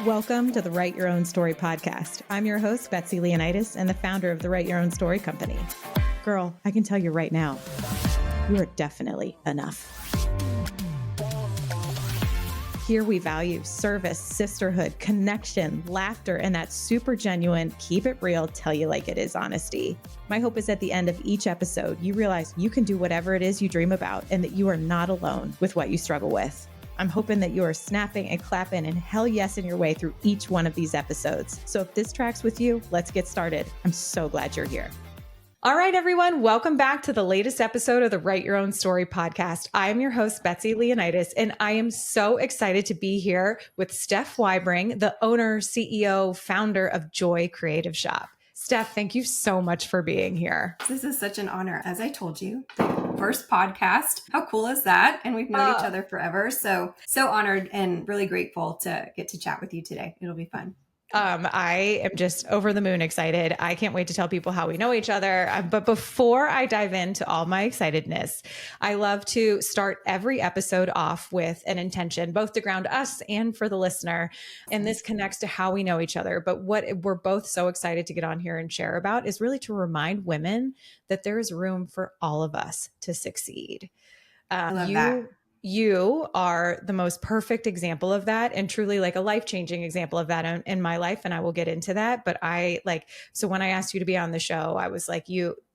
Welcome to the Write Your Own Story podcast. I'm your host, Betsy Leonidas, and the founder of the Write Your Own Story company. Girl, I can tell you right now, you are definitely enough. Here we value service, sisterhood, connection, laughter, and that super genuine, keep it real, tell you like it is honesty. My hope is at the end of each episode, you realize you can do whatever it is you dream about and that you are not alone with what you struggle with. I'm hoping that you are snapping and clapping and hell yes in your way through each one of these episodes. So if this tracks with you, let's get started. I'm so glad you're here. All right, everyone, welcome back to the latest episode of the Write Your Own Story podcast. I am your host, Betsy Leonidas, and I am so excited to be here with Steph Weibring, the owner, CEO, founder of Joy Creative Shop. Steph, thank you so much for being here. This is such an honor. As I told you, the first podcast. How cool is that? And we've known each other forever. So honored and really grateful to get to chat with you today. It'll be fun. I am just over the moon excited. I can't wait to tell people how we know each other. But before I dive into all my excitedness, I love to start every episode off with an intention, both to ground us and for the listener. And this connects to how we know each other. But what we're both so excited to get on here and share about is really to remind women that there is room for all of us to succeed. I love that. You are the most perfect example of that, and truly like a life-changing example of that in my life. And I will get into that. But so when I asked you to be on the show, I was like,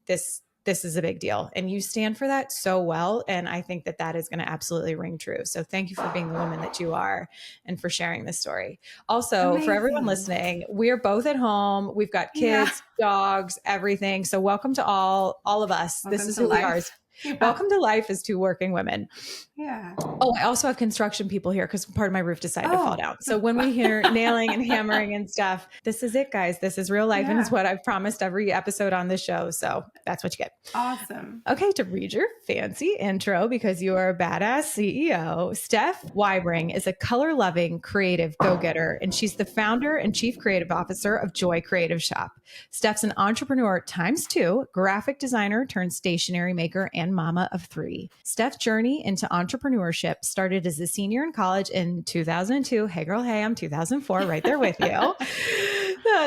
this is a big deal. And you stand for that so well. And I think that is going to absolutely ring true. So thank you for being the woman that you are and for sharing this story. Also, Amazing. For everyone listening, we're both at home. We've got kids, dogs, everything. So welcome to all of us. Welcome this is to who life. we are. Yeah. Welcome to life as two working women. Yeah. Oh, I also have construction people here because part of my roof decided to fall down. So when we hear nailing and hammering and stuff, this is it, guys. This is real life. And it's what I've promised every episode on this show. So that's what you get. Awesome. Okay, to read your fancy intro, because you are a badass CEO, Steph Weibring is a color-loving, creative go-getter, and she's the founder and chief creative officer of Joy Creative Shop. Steph's an entrepreneur ×2, graphic designer turned stationery maker, and mama of 3. Steph's journey into entrepreneurship started as a senior in college in 2002. Hey girl, hey, I'm 2004, right there with you.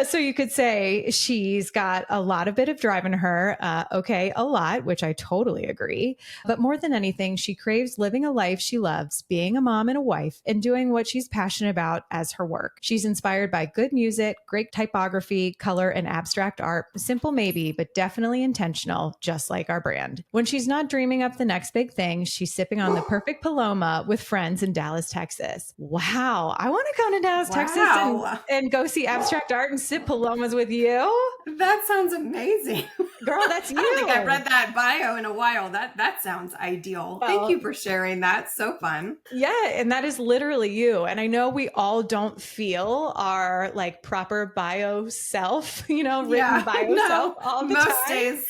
So you could say she's got a lot of bit of drive in her. A lot, which I totally agree. But more than anything, she craves living a life she loves, being a mom and a wife, and doing what she's passionate about as her work. She's inspired by good music, great typography, color, and abstract art. Simple maybe, but definitely intentional, just like our brand. When she's not dreaming up the next big thing, she's sipping on the perfect Paloma with friends in Dallas, Texas. Wow. I want to come to Dallas, Texas and go see abstract art and sip Palomas with you. That sounds amazing. Girl, that's you. I don't think I've read that bio in a while. That sounds ideal. Well, thank you for sharing that. So fun. Yeah. And that is literally you. And I know we all don't feel our like proper bio self, written bio self all the time. Most days,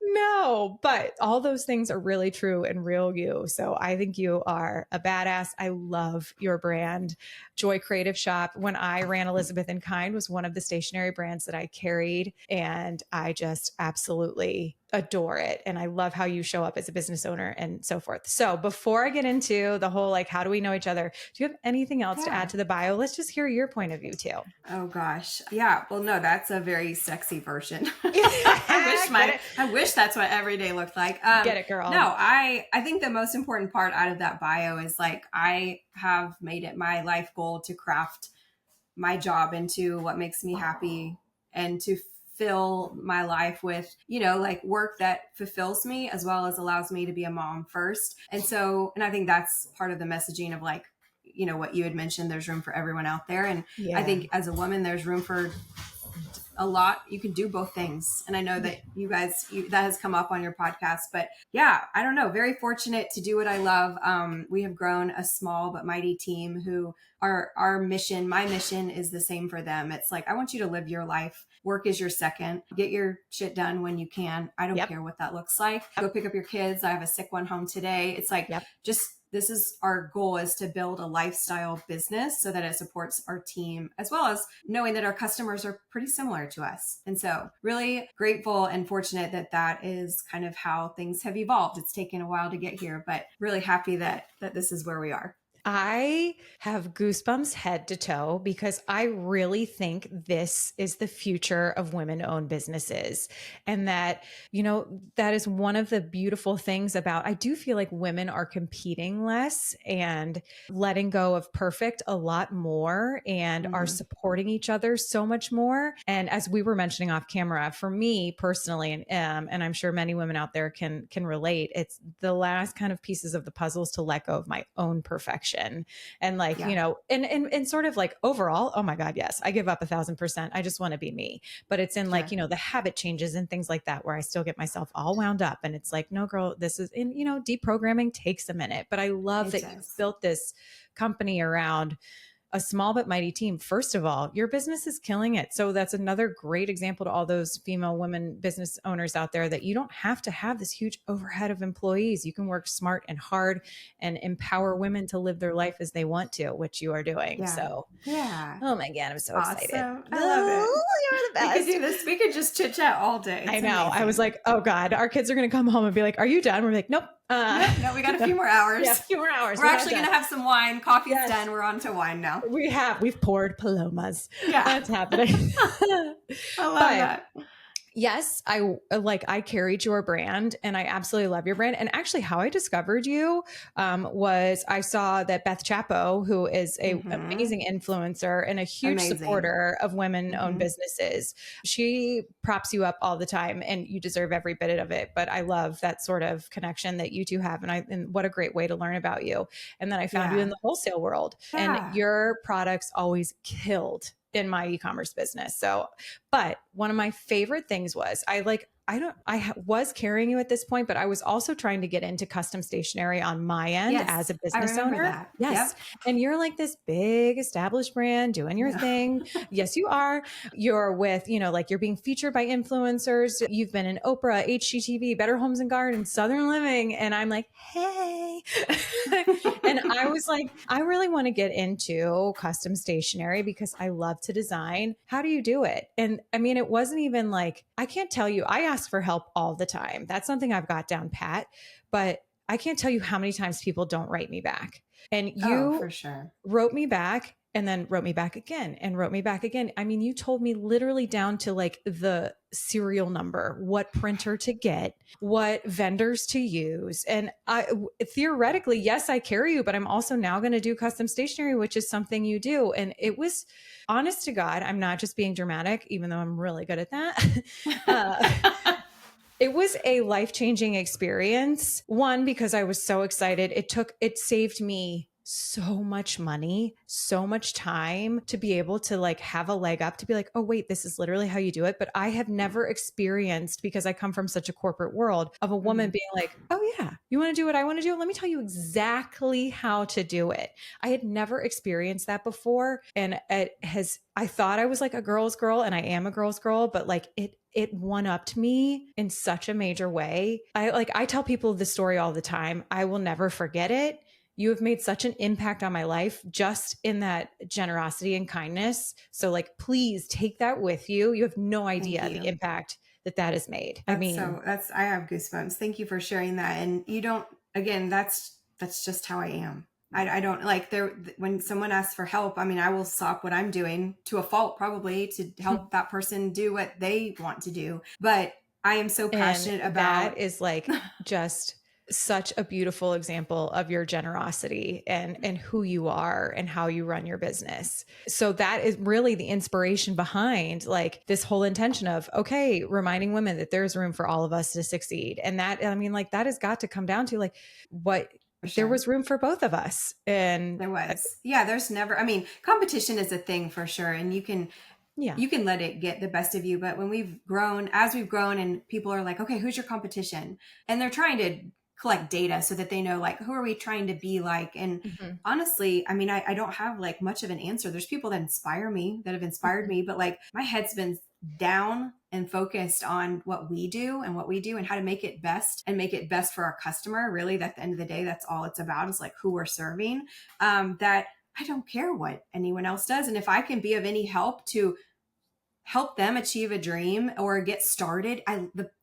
No, but all those things are really true and real you. So I think you are a badass. I love your brand. Joy Creative Shop, when I ran Elizabeth & Kind, was one of the stationery brands that I carried. And I just absolutely adore it. And I love how you show up as a business owner and so forth. So before I get into the whole, like, how do we know each other? Do you have anything else to add to the bio? Let's just hear your point of view too. Oh gosh. Yeah. Well, no, that's a very sexy version. I wish that's what every day looked like. Get it, girl. No, I think the most important part out of that bio is like, I have made it my life goal to craft my job into what makes me happy and to fill my life with, like work that fulfills me as well as allows me to be a mom first. And I think that's part of the messaging of like, what you had mentioned, there's room for everyone out there. And I think as a woman, there's room for a lot. You can do both things. And I know that you guys, that has come up on your podcast, but yeah, I don't know, very fortunate to do what I love. We have grown a small but mighty team who our mission, my mission is the same for them. It's like, I want you to live your life. Work is your second. Get your shit done when you can. I don't care what that looks like. Go pick up your kids. I have a sick one home today. It's like, this is our goal, is to build a lifestyle business so that it supports our team, as well as knowing that our customers are pretty similar to us. And so really grateful and fortunate that is kind of how things have evolved. It's taken a while to get here, but really happy that this is where we are. I have goosebumps head to toe because I really think this is the future of women owned businesses. And that, that is one of the beautiful things about, I do feel like women are competing less and letting go of perfect a lot more and are Mm-hmm. supporting each other so much more. And as we were mentioning off camera, for me personally, and I'm sure many women out there can relate, it's the last kind of pieces of the puzzles to let go of my own perfection. And like, Yeah. and sort of like overall, oh my God, yes, I give up 1,000%. I just want to be me. But it's in like, Sure. the habit changes and things like that where I still get myself all wound up. And it's like, no, girl, this is, and deprogramming takes a minute. But I love It that you've does. built this company around a small but mighty team. First of all, your business is killing it. So that's another great example to all those female women business owners out there that you don't have to have this huge overhead of employees. You can work smart and hard and empower women to live their life as they want to, which you are doing. Yeah. So, Yeah. oh my God, I'm so excited. Awesome. I love it. Oh, you're the We could best. do this. We could just chit chat all day. I It's know. I was amazing. like, oh God, our kids are going to come home and be like, are you done? We're like, nope. No, we got a few more hours. Yeah, a few more hours. We're actually going to have some wine. Coffee's Yes. done. We're on to wine now. We've poured palomas. Yeah. That's happening. I love But that. yes, I carried your brand and I absolutely love your brand. And actually how I discovered you was I saw that Beth Chapo, who is a Mm-hmm. amazing influencer and a huge Amazing. supporter of women owned Mm-hmm. businesses. She props you up all the time and you deserve every bit of it. But I love that sort of connection that you two have. And what a great way to learn about you. And then I found you in Yeah. the wholesale world and Yeah. your products always killed in my e-commerce business. So, but one of my favorite things was was carrying you at this point, but I was also trying to get into custom stationery on my end as Yes. a I business remember owner. that. Yes. Yep. And you're like this big established brand doing your Yeah. thing. Yes, you are. You're with, like you're being featured by influencers. You've been in Oprah, HGTV, Better Homes and Gardens, Southern Living. And I'm like, hey. And I was like, I really want to get into custom stationery because I love to design. How do you do it? And I mean, it wasn't even like, I can't tell you, I ask for help all the time. That's something I've got down pat, but I can't tell you how many times people don't write me back. And Oh, you for sure. wrote me back and then wrote me back again and wrote me back again. I mean, you told me literally down to like the serial number, what printer to get, what vendors to use. And I theoretically, yes, I carry you, but I'm also now going to do custom stationery, which is something you do. And it was honest to God, I'm not just being dramatic, even though I'm really good at that. uh, it was a life-changing experience. One, because I was so excited. It saved me so much money, so much time to be able to like have a leg up to be like, oh, wait, this is literally how you do it. But I have never experienced, because I come from such a corporate world, of a woman Mhm. being like, oh, yeah, you want to do what I want to do? Let me tell you exactly how to do it. I had never experienced that before. And I thought I was like a girl's girl and I am a girl's girl, but like it one-upped me in such a major way. I tell people this story all the time. I will never forget it. You have made such an impact on my life just in that generosity and kindness. So like, please take that with you. You have no Thank idea the you. impact that has made. I That's mean, so that's I have goosebumps. Thank you for sharing that. And you don't again, that's just how I am. I don't like there when someone asks for help, I mean, I will stop what I'm doing to a fault probably to help that person do what they want to do. But I am so and passionate that about is like just such a beautiful example of your generosity and who you are and how you run your business. So that is really the inspiration behind like this whole intention of, okay, reminding women that there's room for all of us to succeed. And that, I mean, like that has got to come down to like what for there sure. was room for both of us. And There was. Yeah, there's never I mean, competition is a thing for sure. And yeah. you can let it get the best of you. But when as we've grown and people are like, okay, who's your competition? And they're trying to collect data so that they know like, who are we trying to be like? And Mhm. honestly, I mean, I don't have like much of an answer. There's people that inspire me that have inspired Mhm. me, but like my head's been down and focused on what we do and how to make it best and make it best for our customer. Really, at the end of the day, that's all it's about is like who we're serving. That I don't care what anyone else does. And if I can be of any help to help them achieve a dream or get started.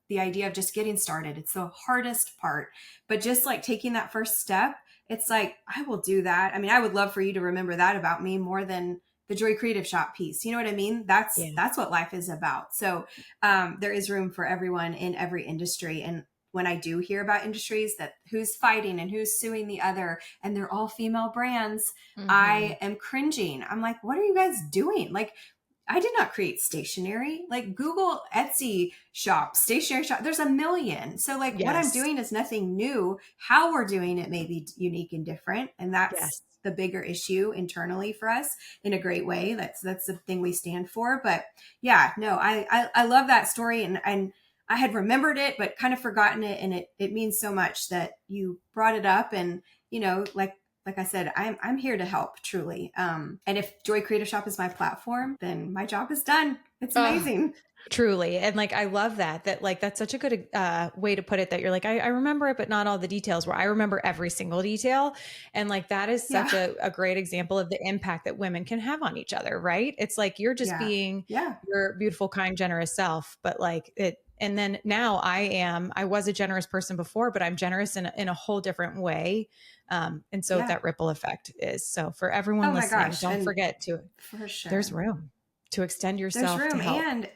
The idea of just getting started, it's the hardest part, but just like taking that first step, it's like, I will do that. I mean, I would love for you to remember that about me more than the Joy Creative Shop piece. You know what I mean? Yeah. That's what life is about. So there is room for everyone in every industry. And when I do hear about industries that who's fighting and who's suing the other, and they're all female brands, Mm-hmm. I am cringing. I'm like, what are you guys doing? Like, I did not create stationery. Like, Google Etsy shop, stationery shop. There's a million. So like, what I'm Yes. doing is nothing new. How we're doing it may be unique and different. And that's Yes. the bigger issue internally for us in a great way. That's the thing we stand for. But yeah, no, I love that story, and I had remembered it, but kind of forgotten it. And it means so much that you brought it up. And, like I said, I'm here to help, truly. And if Joy Creative Shop is my platform, then my job is done. It's Oh, amazing. truly. And like, I love that like, that's such a good way to put it, that you're like, I remember it, but not all the details, where I remember every single detail. And like, that is Yeah. such a great example of the impact that women can have on each other, right? It's like, you're just Yeah. being Yeah. your beautiful, kind, generous self, but like it, and then now I was a generous person before, but I'm generous in a whole different way. And so Yeah. that ripple effect is, so for everyone Oh my listening, gosh. don't And forget to, for there's sure. room to extend There's yourself to room. help. And,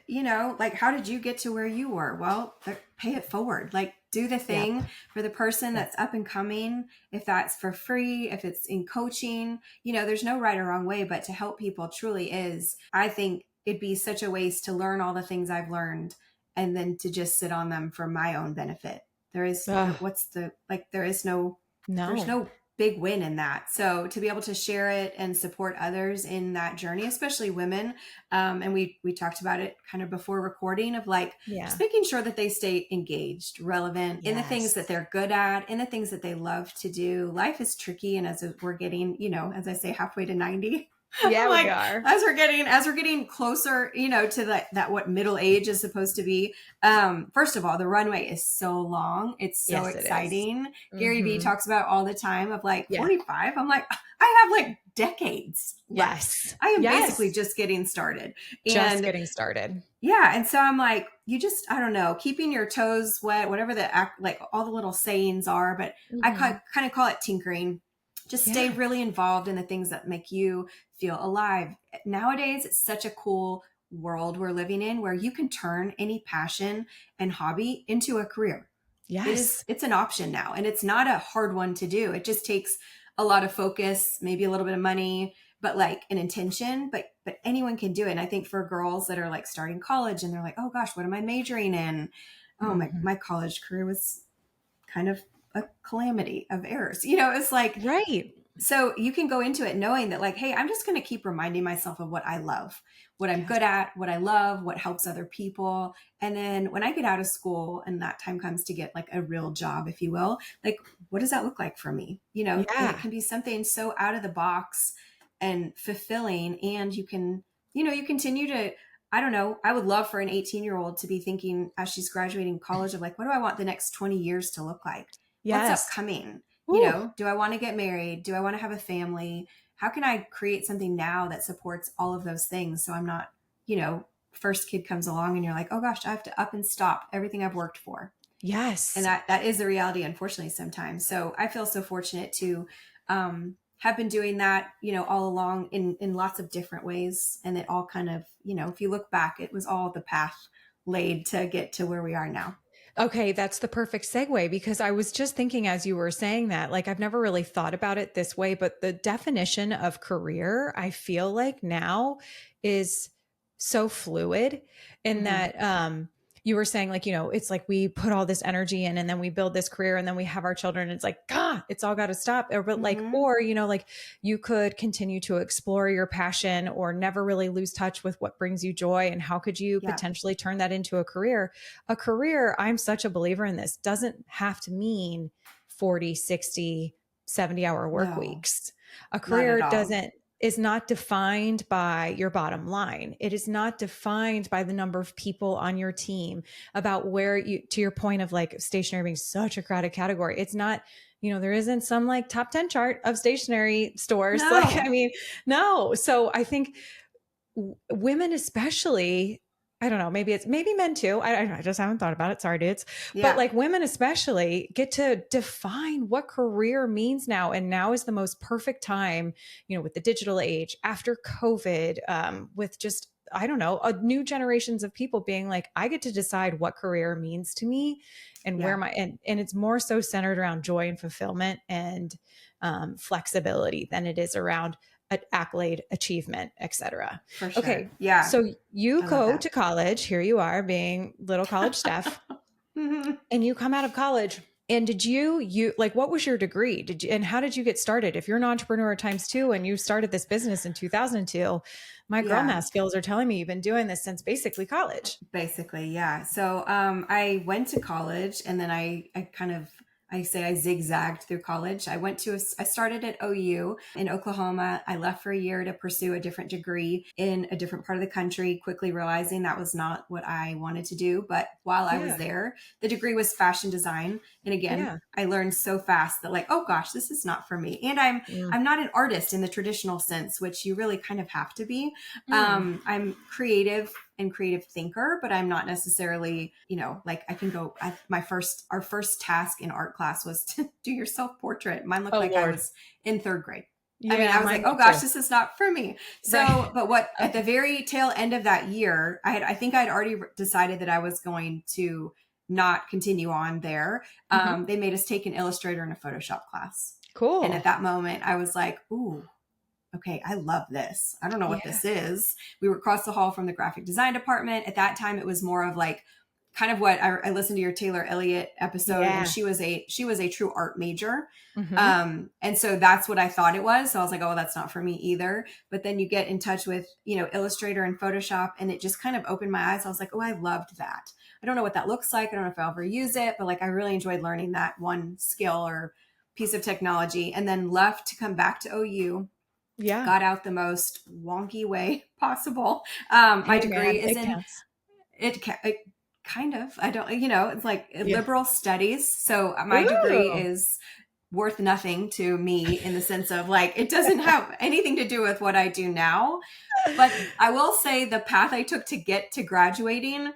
like, how did you get to where you were? Well, pay it forward. Like, do the Yep. thing for the person Yep. that's up and coming. If that's for free, if it's in coaching, there's no right or wrong way, but to help people truly is, I think it'd be such a waste to learn all the things I've learned and then to just sit on them for my own benefit. Ugh, There's no. no big win in that. So to be able to share it and support others in that journey, especially women, and we talked about it kind of before recording, of like just Yeah. making sure that they stay engaged, relevant in the things that Yes. they're good at, in the things that they love to do. Life is tricky, and as we're getting, as I say, halfway to 90. I'm Yeah, we like, are. as we're getting closer, to that what middle age is supposed to be. First of all, the runway is so long. It's so Yes, it is. exciting. Gary Vee Mm-hmm. talks about all the time of like Yeah. 45. I'm like, I have like decades left. Yes. I am basically Yes. just getting started. Just And getting started. yeah, and so I'm like, I don't know, keeping your toes wet, whatever like all the little sayings are, but I Mm-hmm. kind of call it tinkering. Just stay Yeah. really involved in the things that make you feel alive. Nowadays, it's such a cool world we're living in, where you can turn any passion and hobby into a career. Yes. It's an option now, and it's not a hard one to do. It just takes a lot of focus, maybe a little bit of money, but like an intention. But anyone can do it. And I think for girls that are like starting college and they're like, oh gosh, what am I majoring in? Oh, Mm-hmm. my college career was kind of a calamity of errors. It's like, Right. so you can go into it knowing that, like, hey, I'm just going to keep reminding myself of what I love, what I'm Yes. good at, what I love, what helps other people. And then when I get out of school and that time comes to get like a real job, if you will, like, what does that look like for me? And it Yeah. can be something so out of the box and fulfilling. And you continue to, I don't know, I would love for an 18-year-old to be thinking as she's graduating college of like, what do I want the next 20 years to look like? What's Yes. upcoming? Ooh. Do I want to get married? Do I want to have a family? How can I create something now that supports all of those things? So I'm not, first kid comes along and you're like, oh gosh, I have to up and stop everything I've worked for. And Yes. that is the reality, unfortunately, sometimes. So I feel so fortunate to have been doing that, all along in lots of different ways. And it all kind of, if you look back, it was all the path laid to get to where we are now. Okay, that's the perfect segue, because I was just thinking as you were saying that, like, I've never really thought about it this way, but the definition of career, I feel like now is so fluid, in Mm-hmm. that you were saying, like, it's like we put all this energy in and then we build this career and then we have our children and it's like, God, it's all got to stop. Or, but like, Mm-hmm. or, like, you could continue to explore your passion or never really lose touch with what brings you joy. And how could you Yeah. potentially turn that into a career? A career, I'm such a believer in this, doesn't have to mean 40, 60, 70-hour work No, weeks. A not at career all. is not defined by your bottom line. It is not defined by the number of people on your team, about where you, to your point of like stationery being such a crowded category. It's not, there isn't some like top 10 chart of stationery stores. Like, I No. mean, no. So I think women especially, I don't know, maybe men too. I don't know. I just haven't thought about it. Sorry, dudes. But Yeah. like women especially get to define what career means now. And now is the most perfect time, with the digital age after COVID, with just, I don't know, a new generations of people being like, I get to decide what career means to me and where Yeah. and it's more so centered around joy and fulfillment and flexibility than it is around accolade, achievement, etc. For sure. Okay, Yeah. so you I love go that. to college. Here you are being little college Steph, Mhm. and you come out of college. And did you like what was your degree? And how did you get started? If you're an entrepreneur times two and you started this business in 2002, my girl Yeah. math skills are telling me you've been doing this since basically college. Basically, yeah. So I went to college, and then I kind of, I say I zigzagged through college. I started at OU in Oklahoma. I left for a year to pursue a different degree in a different part of the country, quickly realizing that was not what I wanted to do. But while I was Yeah. there, the degree was fashion design. And again, Yeah. I learned so fast that like, oh gosh, this is not for me. And I'm Mm. I'm not an artist in the traditional sense, which you really kind of have to be. Mm. I'm creative and creative thinker, but I'm not necessarily, like I can go, our first task in art class was to do your self portrait. Mine looked Oh like I Lord. was in third grade. I mean, Yeah, I was like, mine oh did gosh, too. this is not for me. Right. So, but what at the Okay. very tail end of that year, I think I'd already decided that I was going to not continue on there. Hmm. They made us take an Illustrator and a Photoshop class. And Cool. at that moment, I was like, ooh, okay, I love this. I don't know what Yeah. this is. We were across the hall from the graphic design department. At that time, it was more of like kind of what I listened to your Taylor Elliott episode, and Yeah. she was a true art major. Hmm. And so that's what I thought it was. So I was like, oh, that's not for me either. But then you get in touch with, Illustrator and Photoshop, and it just kind of opened my eyes. I was like, oh, I loved that. I don't know what that looks like. I don't know if I'll ever use it, but like I really enjoyed learning that one skill or piece of technology, and then left to come back to OU. Yeah. Got out the most wonky way possible. My Hey man, degree is it in counts. it kind of, I don't, it's like Yeah. liberal studies. So my degree Ooh. is worth nothing to me in the sense of like, it doesn't have anything to do with what I do now. But I will say the path I took to get to graduating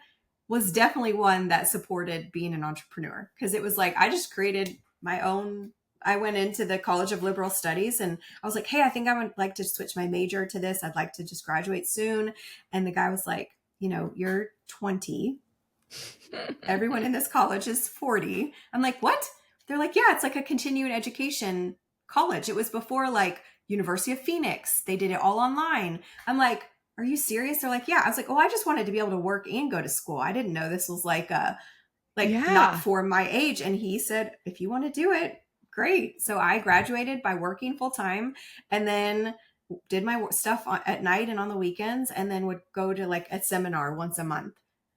was definitely one that supported being an entrepreneur, because it was like I just created my own. I went into the College of Liberal Studies and I was like, hey, I think I would like to switch my major to this. I'd like to just graduate soon. And the guy was like, you're 20. Everyone in this college is 40. I'm like, what? They're like, yeah, it's like a continuing education college. It was before like University of Phoenix. They did it all online. I'm like, are you serious? They're like, yeah. I was like, oh, I just wanted to be able to work and go to school. I didn't know this was like not Yeah. for my age. And he said, if you want to do it, great. So I graduated by working full time, and then did my stuff at night and on the weekends, and then would go to like a seminar once a month.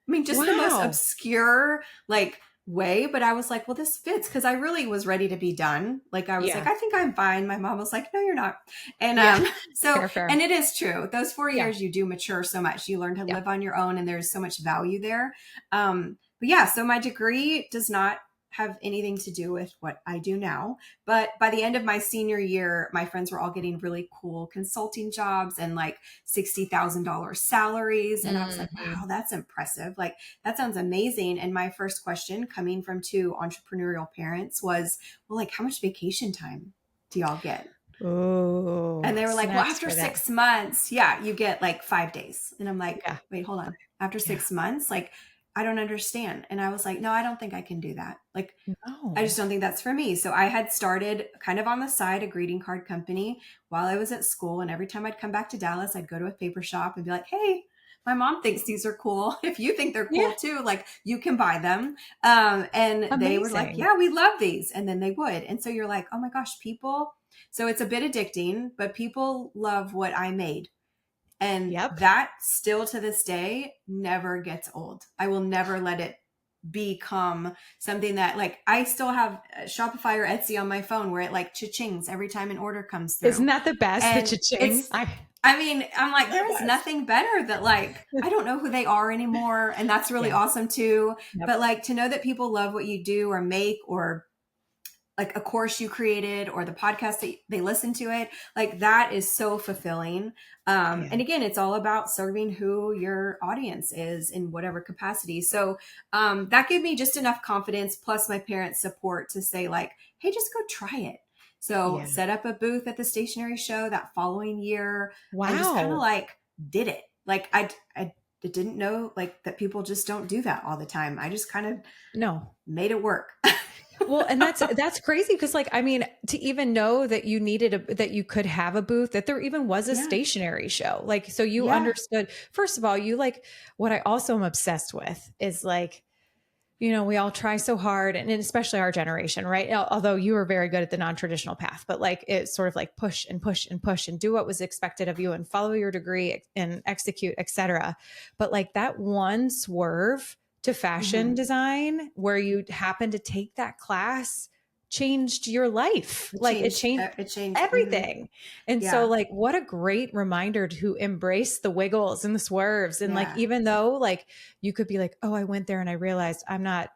I mean, just the most Wow. obscure like way, but I was like, well, this fits, because I really was ready to be done. Like I was like, Yeah. I think I'm fine. My mom was like, no, you're not. And Yeah. so, Fair, fair. and it is true. Those 4 years, Yeah. you do mature so much. You learn to Yeah. live on your own, and there's so much value there. But yeah, so my degree does not have anything to do with what I do now. But by the end of my senior year, my friends were all getting really cool consulting jobs and like $60,000 salaries. And I was like, Hmm. wow, that's impressive. Like, that sounds amazing. And my first question, coming from two entrepreneurial parents, was, well, like, how much vacation time do y'all get? Oh, And they were like, well, snaps after for that. 6 months, yeah, you get like 5 days. And I'm like, Yeah. wait, hold on. After Yeah. 6 months, like, I don't understand. And I was like, no, I don't think I can do that. Like, I just No. don't think that's for me. So I had started kind of on the side a greeting card company while I was at school. And every time I'd come back to Dallas, I'd go to a paper shop and be like, hey, my mom thinks these are cool. If you think they're Yeah. cool too, like you can buy them. And they were like, Amazing. yeah, we love these. And then they would. And so you're like, oh my gosh, people. So it's a bit addicting, but people love what I made. And Yep. that still to this day never gets old. I will never let it become something that like I still have Shopify or Etsy on my phone where it like cha-chings every time an order comes Isn't through. that the best? The And cha-ching. it's, I mean, I'm like, The there is best. nothing better that like, I don't know who they are anymore. And that's really Yeah. awesome too. Yep. But like to know that people love what you do or make or like a course you created or the podcast that they listen to it, like that is so fulfilling. Yeah. And again, it's all about serving who your audience is in whatever capacity. So that gave me just enough confidence, plus my parents' support to say like, hey, just go try it. So Yeah. set up a booth at the stationery show that following year and just kind of Wow. like did it. Like I didn't know like that people just don't do that all the time. I just kind of No. made it work. Well, and that's crazy because like I mean to even know that you needed that you could have a booth, that there even was a Yeah. stationary show. Like so you Yeah. understood. First of all, you like what I also am obsessed with is like, you know, we all try so hard and especially our generation, right? Although you were very good at the non-traditional path, but like it's sort of like push and push and push and do what was expected of you and follow your degree and execute, etc. But like that one swerve to fashion Mm-hmm. design where you happen to take that class changed your life. Like it changed It changed. Mm-hmm. everything. And so Yeah. like what a great reminder to embrace the wiggles and the swerves. And like Yeah. even though like you could be like, oh, I went there and I realized I'm not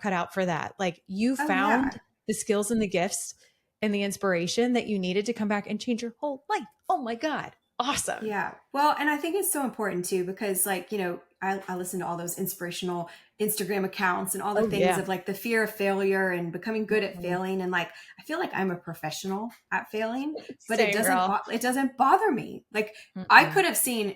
cut out for that. Like you Oh yeah. found the skills and the gifts and the inspiration that you needed to come back and change your whole life. Oh my God. Awesome. Yeah. Well, and I think it's so important too, because like, you know, I listen to all those inspirational Instagram accounts and all the Oh things yeah. of like the fear of failure and becoming good at Mhm. failing. And like, I feel like I'm a professional at failing, but Same girl. it doesn't bother me. Like I Mm-mm. could have seen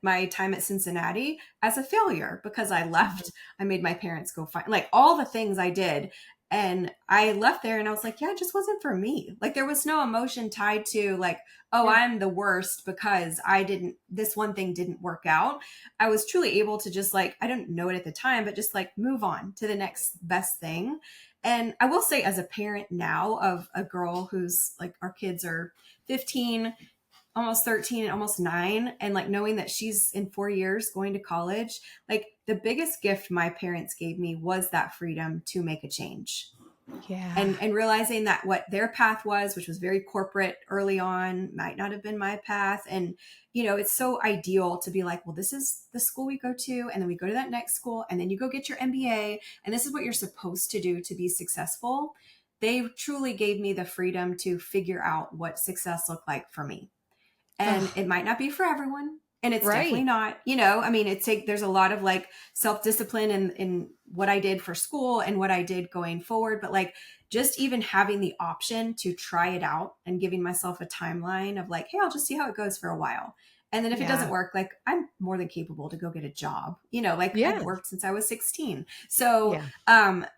my time at Cincinnati as a failure because I Mhm. left. I made my parents go find like all the things I did. And I left there and I was like, yeah, it just wasn't for me. Like there was no emotion tied to like, oh, Yeah. I'm the worst because this one thing didn't work out. I was truly able to just like, I didn't know it at the time, but just like move on to the next best thing. And I will say, as a parent now of a girl who's like, our kids are 15, almost 13, and almost 9, and like knowing that she's in 4 years going to college, like the biggest gift my parents gave me was that freedom to make a change Yeah. and realizing that what their path was, which was very corporate early on, might not have been my path. And you know, it's so ideal to be like, well, this is the school we go to, and then we go to that next school, and then you go get your MBA, and this is what you're supposed to do to be successful. They truly gave me the freedom to figure out what success looked like for me, and Oh, it might not be for everyone, and it's definitely right. not, you know, I mean, there's a lot of like self-discipline in what I did for school and what I did going forward, but like just even having the option to try it out and giving myself a timeline of like, hey, I'll just see how it goes for a while, and then if it doesn't Yeah. work, like I'm more than capable to go get a job, you know, like I've Yeah. worked since I was 16. So Yeah.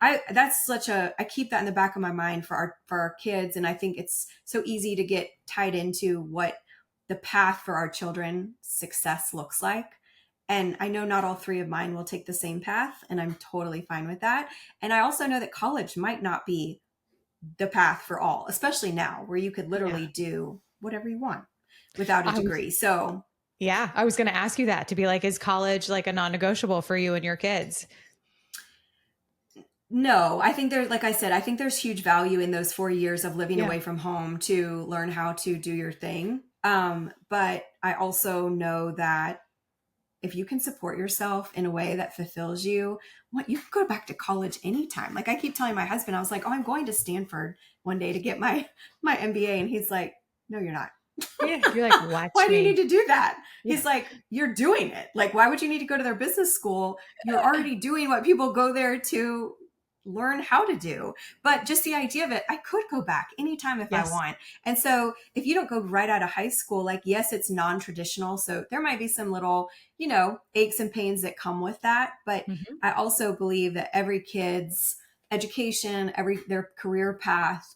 I keep that in the back of my mind for our kids, and I think it's so easy to get tied into what the path for our children success looks like. And I know not all three of mine will take the same path, and I'm totally fine with that. And I also know that college might not be the path for all, especially now where you could Yeah. literally do whatever you want without a I was degree. So Yeah, I was going to ask you that to be like, is college like a non-negotiable for you and your kids? no, I think there's, like I said, I think there's huge value in those 4 years of living Yeah. away from home to learn how to do your thing. But I also know that if you can support yourself in a way that fulfills you, what you can go back to college anytime. Like I keep telling my husband, I was like, oh, I'm going to Stanford one day to get my MBA. And he's like, no, you're not. Yeah. You're like, watch Why do you need me. to do that? Yeah. He's like, you're doing it. Like, why would you need to go to their business school? You're already doing what people go there to learn how to do. But just the idea of it, I could go back anytime if I Yes. want. And so if you don't go right out of high school, like, yes, it's non-traditional. So there might be some little, you know, aches and pains that come with that. But Mhm. I also believe that every kid's education, their career path,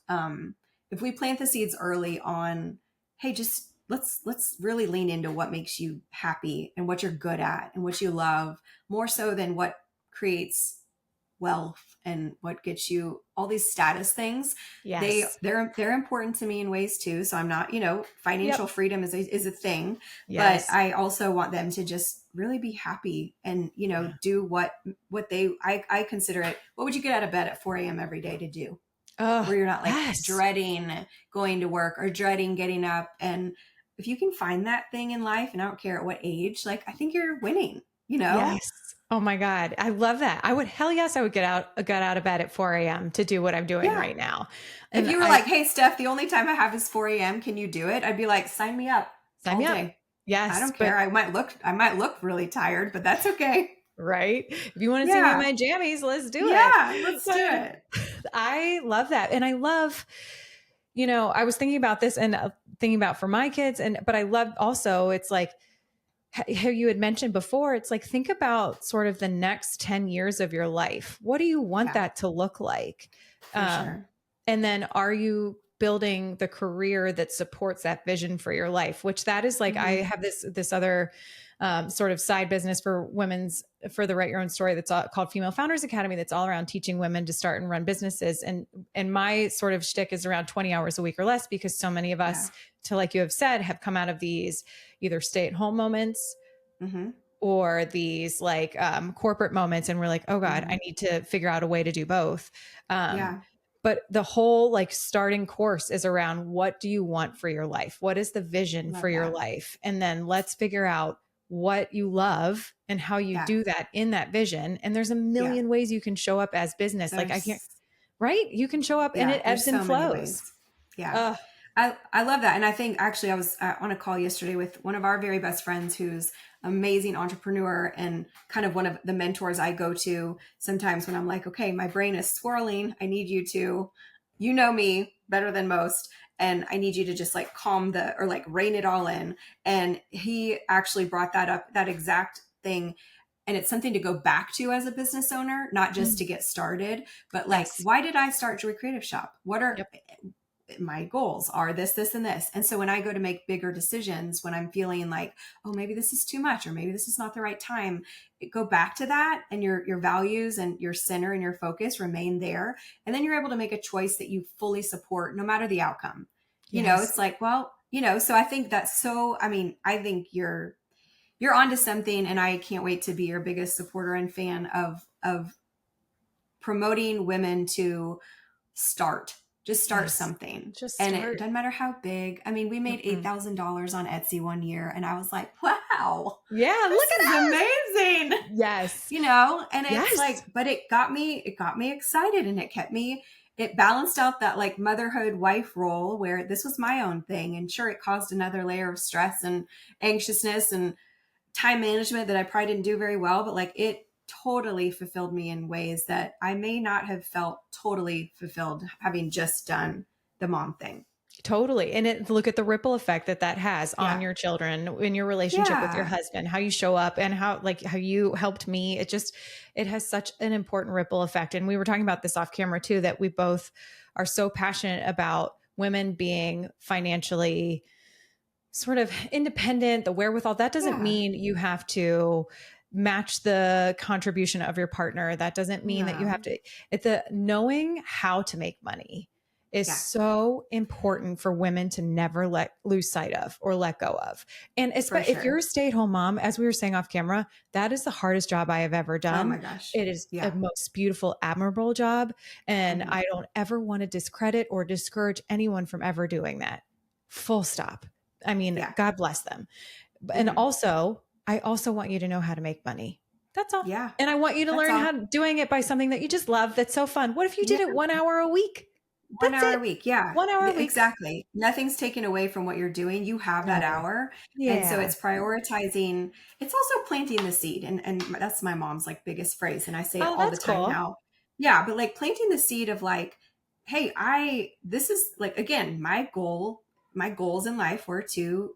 if we plant the seeds early on, hey, just let's really lean into what makes you happy and what you're good at and what you love, more so than what creates wealth and what gets you all these status things. Yes. They're important to me in ways too. So I'm not, you know, Yep. financial freedom is a thing, but Yes. I also want them to just really be happy and, you know, Yeah. do I consider it. What would you get out of bed at 4 a.m. every day to do? Oh, Where you're not like yes. dreading going to work or dreading getting up. And if you can find that thing in life, and I don't care at what age, like I think you're winning. you know? Yes. Oh my God. I love that. Hell yes, I would get out of bed at 4 a.m. to do what I'm doing Yeah. right now. If And you were like, hey, Steph, the only time I have is 4 a.m. Can you do it? I'd be like, sign me up sign all me up. day. I Yes. don't care. But I might look really tired, but that's okay. right. If you want to see me in Yeah. my jammies, let's do it. Yeah. Let's do But it. I love that. And I love, I was thinking about this and thinking about for my kids. But I love also, it's like, how you had mentioned before, it's like, think about sort of the next 10 years of your life. What do you want Yeah, that to look like? for sure. And then are you building the career that supports that vision for your life? Which that is like, I Mm-hmm. have this other sort of side business for the Write Your Own Story that's called Female Founders Academy. That's all around teaching women to start and run businesses. And my sort of shtick is around 20 hours a week or less, because so many of Yeah. us, to like you have said, have come out of these either stay-at-home moments Mm-hmm. or these like corporate moments, and we're like, oh God, Mm-hmm. I need to figure out a way to do both. Yeah. But the whole like starting course is around, what do you want for your life? What is the vision for Love your that. life? And then let's figure out what you love and how you Yeah. do that in that vision. And there's a Yeah. million ways you can show up as business. Like I can't, There's, right? You can show up and yeah, it there's ebbs and so many flows. ways. Yeah. Uh, I love that. And I think actually I was on a call yesterday with one of our very best friends who's amazing entrepreneur and kind of one of the mentors I go to sometimes when I'm like, okay, my brain is swirling. I need you to, you know me better than most. And I need you to just like or like rein it all in. And he actually brought that up, that exact thing. And it's something to go back to as a business owner, not just to get started, but like, yes. why did I start Joy Creative Shop? What are Yep. my goals are this, and this. And so when I go to make bigger decisions, when I'm feeling like, oh, maybe this is too much, or maybe this is not the right time, go back to that, and your values and your center and your focus remain there. And then you're able to make a choice that you fully support no matter the outcome. Yes. It's like, well, so I think I think you're onto something, and I can't wait to be your biggest supporter and fan of promoting women to start Yes. something. Just And it start. doesn't matter how big. I mean, we made Mm-mm. $8,000 on Etsy one year, and I was like, wow, Yeah. this Look is at us. amazing. Yes. And it's Yes. like, but it got me excited, and it balanced out that like motherhood wife role where this was my own thing. And sure, it caused another layer of stress and anxiousness and time management that I probably didn't do very well, but like it totally fulfilled me in ways that I may not have felt totally fulfilled having just done the mom thing. Totally. And look at the ripple effect that has on Yeah. your children, in your relationship with your Yeah. husband, how you show up, and how you helped me. It has such an important ripple effect. And we were talking about this off camera too, that we both are so passionate about women being financially sort of independent, the wherewithal. That doesn't Yeah. mean you have to match the contribution of your partner. That doesn't mean that you have No. to, knowing how to make money is Yeah. so important for women to never lose sight of or let go of. And For if you're sure. a stay-at-home mom, as we were saying off camera, that is the hardest job I have ever Oh done. my gosh. It is a Yeah. most beautiful, admirable job. And Mm-hmm. I don't ever want to discredit or discourage anyone from ever doing that. Full stop. I mean, Yeah. God bless them. And Mm-hmm. also, I also want you to know how to make money. That's all. Yeah. And I want you to That's learn all. how doing it by something that you just love. That's so fun. What if you Yeah. did it 1 hour a week? 1 hour a That's it. week. Yeah, 1 hour a week. exactly. Nothing's taken away from what you're doing. You have that No. hour. And so Yeah. it's prioritizing. It's also planting the seed. And that's my mom's like biggest phrase. And I say it Oh, all the that's time cool. now. Yeah. But like planting the seed of like, hey, this is like, again, my goals in life were to,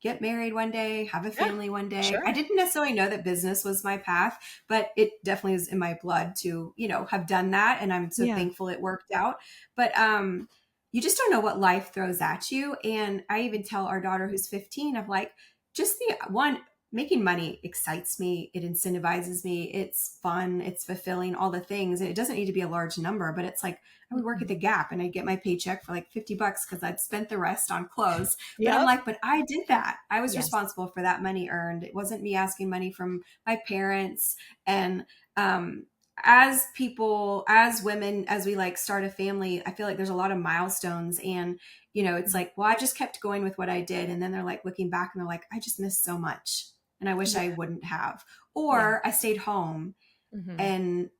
get married one day, have a Yeah, family one day. I sure. didn't necessarily know that business was my path, but it definitely is in my blood to, have done that. And I'm so Yeah. thankful it worked out. But, you just don't know what life throws at you. And I even tell our daughter who's 15 of like, just the one, making money excites me. It incentivizes me. It's fun. It's fulfilling, all the things. And it doesn't need to be a large number, but it's like, I would work at the Gap and I'd get my paycheck for like $50 because I'd spent the rest on clothes. But I'm Yep. like, but I did that. I was Yes. responsible for that money earned. It wasn't me asking money from my parents. And, as people, as women, as we like start a family, I feel like there's a lot of milestones, and it's like, well, I just kept going with what I did. And then they're like looking back and they're like, I just missed so much. and I wish I Yeah. wouldn't have. Yeah. Or I stayed home Hmm. and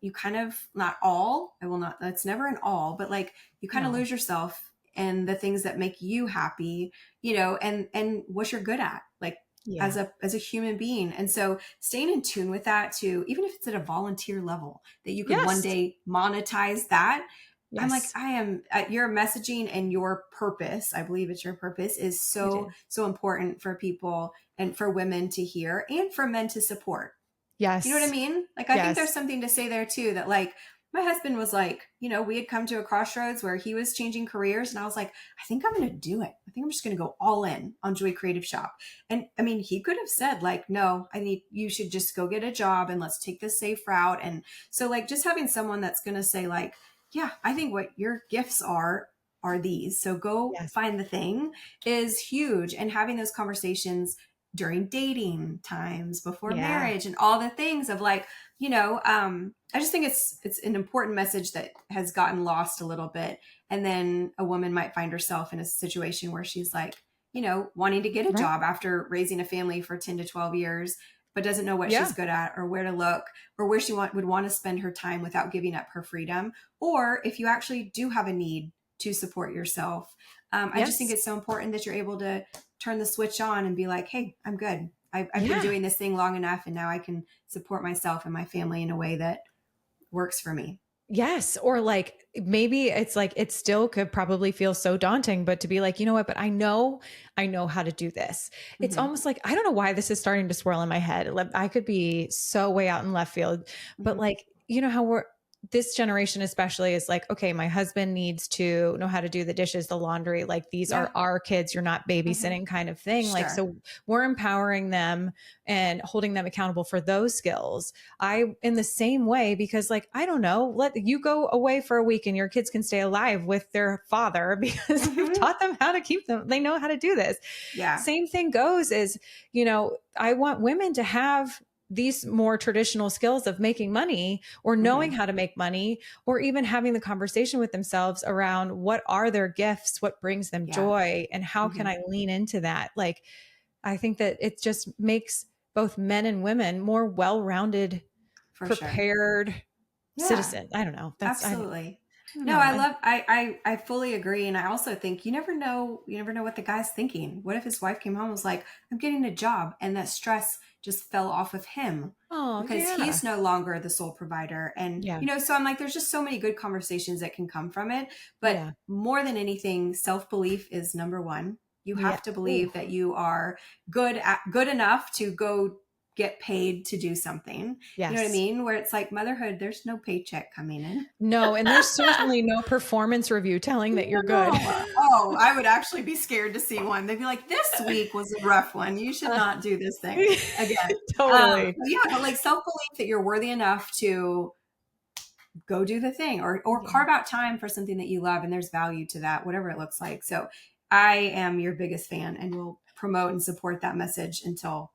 you kind of, not all, I will not, that's never an all, but like you kind of No. lose yourself in the things that make you happy, and what you're good at, like Yeah. as a human being. And so staying in tune with that too, even if it's at a volunteer level that you could one Yes. day monetize that. I'm like, Yes. I am your messaging and your purpose, I believe it's your purpose, is It so, is. so important for people and for women to hear and for men to support. You know what I Yes. mean? Like, I think Yes. there's something to say there too, that like my husband was like, we had come to a crossroads where he was changing careers. And I was like, I think I'm going to do it. I think I'm just going to go all in on Joy Creative Shop. And I mean, he could have said like, no, you should just go get a job and let's take this safe route. And so like just having someone that's going to say like, yeah, I think what your gifts are these. So go Yes. find the thing is huge. And having those conversations during dating times, before Yeah. marriage, and all the things of like, I just think it's an important message that has gotten lost a little bit. And then a woman might find herself in a situation where she's like, wanting to get a Right. job after raising a family for 10 to 12 years, but doesn't know what she's Yeah. good at or where to look or where would want to spend her time without giving up her freedom. Or if you actually do have a need to support yourself, I just think Yes. it's so important that you're able to turn the switch on and be like, hey, I'm good. I've been Yeah. doing this thing long enough, and now I can support myself and my family in a way that works for me. Yes. Or like maybe it's like it still could probably feel so daunting, but to be like, you know what, but I know how to do this. It's Mm-hmm. almost like I don't know why this is starting to swirl in my head. Like, I could be so way out in left field, but Mm-hmm. like, you know how we're this generation especially is like, okay, my husband needs to know how to do the dishes, the laundry, like these Yeah. are our kids, you're not Mm-hmm. babysitting kind of thing. Like, Sure. so we're empowering them and holding them accountable for those skills. I, in the same way, because like, I don't know, let you go away for a week and your kids can stay alive with their father because you've Mm-hmm. taught them how to keep them. They know how to do this. Yeah. Same thing goes is, I want women to have these more traditional skills of making money or Mm-hmm. knowing how to make money or even having the conversation with themselves around what are their gifts, what brings them Yeah. joy, and how Mm-hmm. can I lean into that? Like, I think that it just makes both men and women more well-rounded, For sure. prepared Yeah. citizen. I don't know. Absolutely. I don't No, know. I love I fully agree. And I also think you never know what the guy's thinking. What if his wife came home and was like, I'm getting a job, and that stress just fell off of him Oh, because yeah. he's no longer the sole provider. And Yeah. so I'm like, there's just so many good conversations that can come from it. But Yeah. more than anything, self-belief is number one. You Yeah. have to Ooh, believe that you are good enough to go get paid to do something. You know what I yes. mean? Where it's like motherhood, there's no paycheck coming in. No, and there's certainly no performance review telling that you're good. No. Oh, I would actually be scared to see one. They'd be like, "This week was a rough one. You should Uh, not do this thing again." totally. Yeah, but like self belief that you're worthy enough to go do the thing, or Yeah. carve out time for something that you love, and there's value to that, whatever it looks like. So, I am your biggest fan, and will promote and support that message until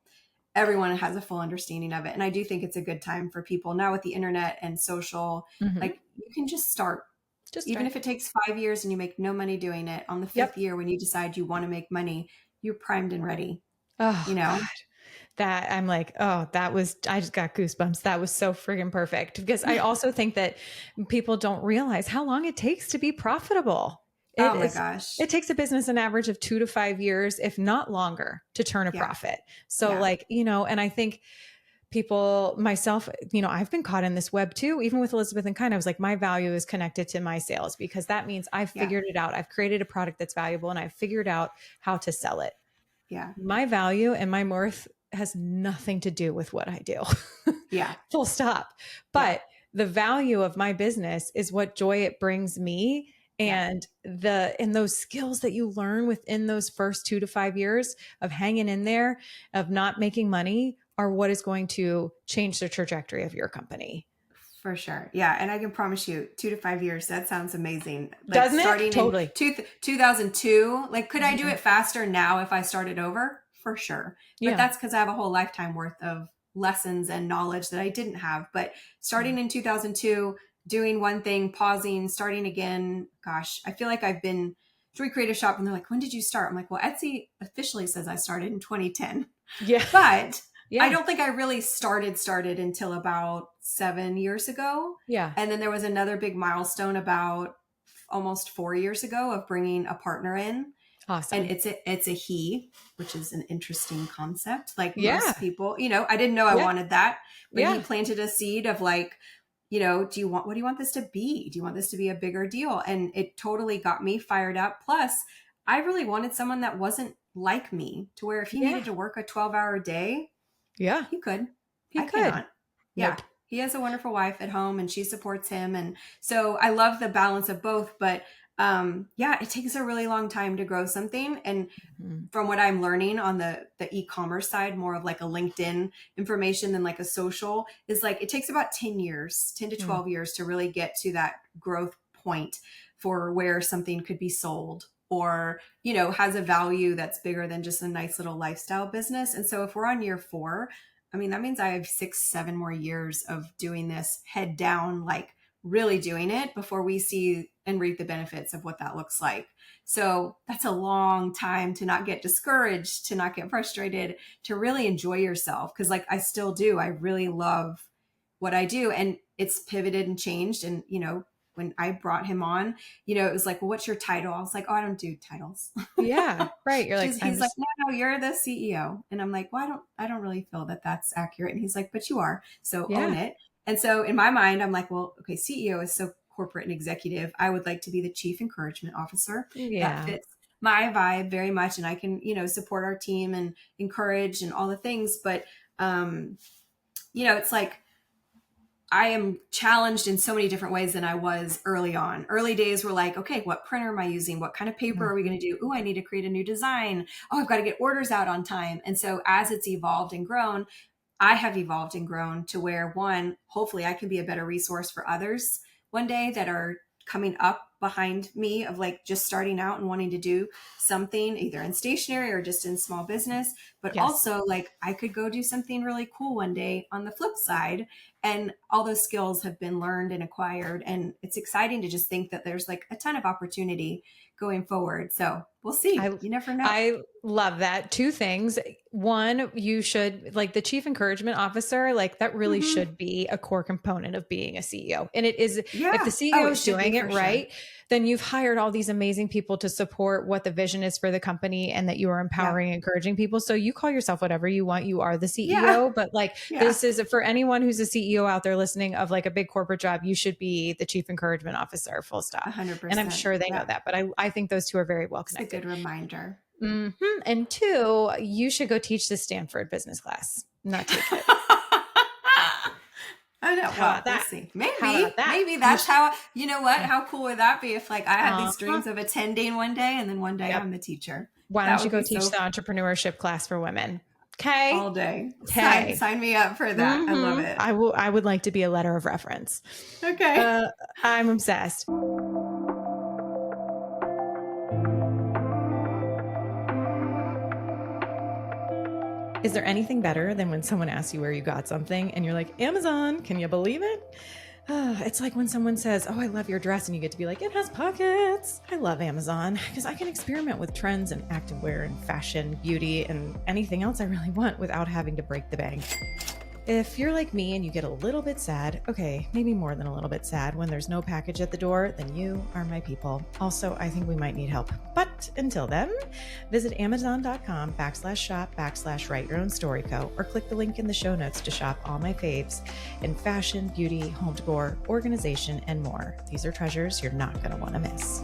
everyone has a full understanding of it. And I do think it's a good time for people now with the internet and social. Hmm. Like, you can just start. Just Even start. if it takes 5 years and you make no money doing it, on the fifth Yep. year, when you decide you want to make money, you're primed and ready, you Oh, God. know? That I'm like, oh, I just got goosebumps. That was so friggin' perfect. Because I also think that people don't realize how long it takes to be profitable. Oh my gosh. It takes a business an average of 2 to 5 years, if not longer, to turn a Yeah. profit. So Yeah. like, and I think people, myself, I've been caught in this web too. Even with Elizabeth and Kind, I was like, my value is connected to my sales because that means I've Yeah. figured it out. I've created a product that's valuable and I've figured out how to sell it. Yeah. My value and my worth has nothing to do with what I do. Yeah. Full stop. Yeah. But the value of my business is what joy it brings me. Yeah. And those skills that you learn within those first 2 to 5 years of hanging in there, of not making money, are what is going to change the trajectory of your company. For sure. Yeah. And I can promise you 2 to 5 years, that sounds amazing. Like Doesn't it? starting in Totally. 2002, like, could I do Mhm. it faster now if I started over? For sure. But Yeah. that's because I have a whole lifetime worth of lessons and knowledge that I didn't have. But starting in 2002, doing one thing, pausing, starting again, gosh, I feel like I've been Joy Creative Shop, and they're like, when did you start? I'm like, well, Etsy officially says I started in 2010. Yeah. But I Yeah. don't think I really started until about 7 years ago. Yeah. And then there was another big milestone about almost 4 years ago of bringing a partner in. And Awesome. it's a he, which is an interesting concept. Like most Yeah. people, I didn't know I Yeah. wanted that, but he Yeah. planted a seed of like, what do you want this to be? Do you want this to be a bigger deal? And it totally got me fired up. Plus, I really wanted someone that wasn't like me, to where if he Yeah. needed to work a 12-hour day, Yeah. he could. He I could. cannot. Yeah. Nope. He has a wonderful wife at home and she supports him. And so I love the balance of both. But yeah, it takes a really long time to grow something. And Mhm. from what I'm learning on the e-commerce side, more of like a LinkedIn information than like a social, is like it takes about 10 years, 10 to Mm. 12 years to really get to that growth point for where something could be sold or, has a value that's bigger than just a nice little lifestyle business. And so if we're on year 4, I mean, that means I have 6, 7 more years of doing this head down, like really doing it before we see and reap the benefits of what that looks like. So that's a long time to not get discouraged, to not get frustrated, to really enjoy yourself. Cause like I still do. I really love what I do. And it's pivoted and changed. And, when I brought him on, it was like, well, what's your title? I was like, oh, I don't do titles. Yeah. Right. You're like, I'm He's like, just, no, you're the CEO. And I'm like, well, I don't really feel that that's accurate. And he's like, but you are. So own yeah. it. And so in my mind, I'm like, well, okay, CEO is so corporate and executive. I would like to be the chief encouragement officer. That Yeah. fits my vibe very much. And I can, support our team and encourage and all the things. But, it's like, I am challenged in so many different ways than I was early on. Early days were like, okay, what printer am I using? What kind of paper are we Mhm. going to do? Oh, I need to create a new design. Oh, I've got to get orders out on time. And so as it's evolved and grown, I have evolved and grown to where, one, hopefully I can be a better resource for others one day that are coming up behind me of like just starting out and wanting to do something either in stationery or just in small business. But Yes. also like I could go do something really cool one day on the flip side. And all those skills have been learned and acquired. And it's exciting to just think that there's like a ton of opportunity going forward. So we'll see. I You never know. I love that. Two things. One, you should like the chief encouragement officer, like that really Mm-hmm. should be a core component of being a CEO. And it is, if the Yeah. Oh, CEO it is should be doing for it sure. right, then you've hired all these amazing people to support what the vision is for the company and that you are Yeah. empowering and encouraging people. So you call yourself whatever you want. You are the Yeah. CEO, but like Yeah. this is for anyone who's a CEO out there listening of like a big corporate job, you should be the chief encouragement officer, full A stop. hundred And I'm percent. sure they know Yeah. that, but I think those two are very well It's a connected. good reminder. And two, you should go teach the Stanford business class, not take it. I know. How Well, about we'll that? see. How about that? Maybe You that's how, you know what? yeah. How cool would that be if like I had these Uh-huh. dreams of attending one day and then one day Yep. I'm the teacher? Why That don't you would go be teach so the entrepreneurship class for women? Okay. all day. Sign, Okay. sign me up for that. I love it. I would like to be a letter of reference. Okay. Uh, I'm obsessed. Is there anything better than when someone asks you where you got something and you're like, Amazon, can you believe it? It's like when someone says, oh, I love your dress, and you get to be like, it has pockets. I love Amazon because I can experiment with trends and activewear and fashion, beauty, and anything else I really want without having to break the bank. If you're like me and you get a little bit sad, okay, maybe more than a little bit sad when there's no package at the door, then you are my people. Also, I think we might need help. But until then, visit amazon.com/shop/write your own story co, or click the link in the show notes to shop all my faves in fashion, beauty, home decor, organization, and more. These are treasures you're not going to want to miss.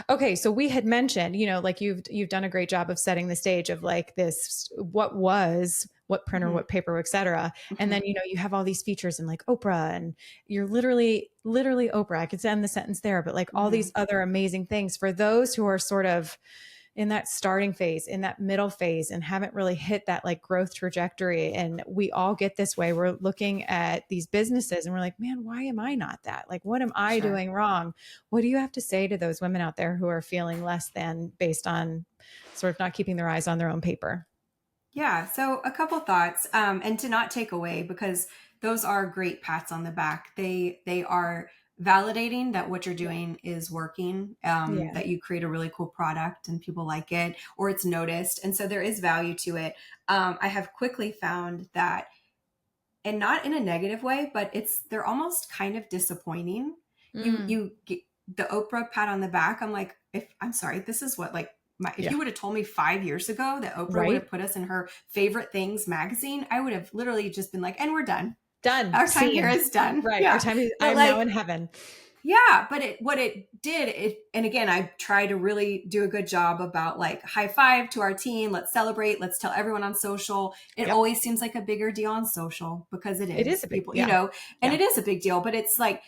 Okay, so we had mentioned, like you've done a great job of setting the stage of like this, what printer, Mm-hmm. what paper, etc. And Mm-hmm. then you have all these features and like Oprah, and you're literally Oprah. I could end the sentence there, but like all Mm-hmm. these other amazing things for those who are sort of in that starting phase, in that middle phase, and haven't really hit that like growth trajectory. And we all get this way. We're looking at these businesses and we're like, man, why am I not that? Like, what am I Sure. doing wrong? What do you have to say to those women out there who are feeling less than based on sort of not keeping their eyes on their own paper? Yeah. So a couple thoughts, and to not take away because those are great pats on the back. They are validating that what you're doing is working, Yeah. that you create a really cool product and people like it, or it's noticed. And so there is value to it. I have quickly found that, and not in a negative way, but they're almost kind of disappointing. You get the Oprah pat on the back. I'm like, I'm sorry, this is what, like, if you would have told me 5 years ago that Oprah would have put us in her favorite things magazine, I would have literally just been like, and we're done. Done. Our time here is done. Right. Yeah. Our time is, But I'm like, now in heaven. yeah, but what it did, and again, I try to really do a good job about like high five to our team. Let's celebrate. Let's tell everyone on social. It always seems like a bigger deal on social because it is a big, people, and it is a big deal, but it's like,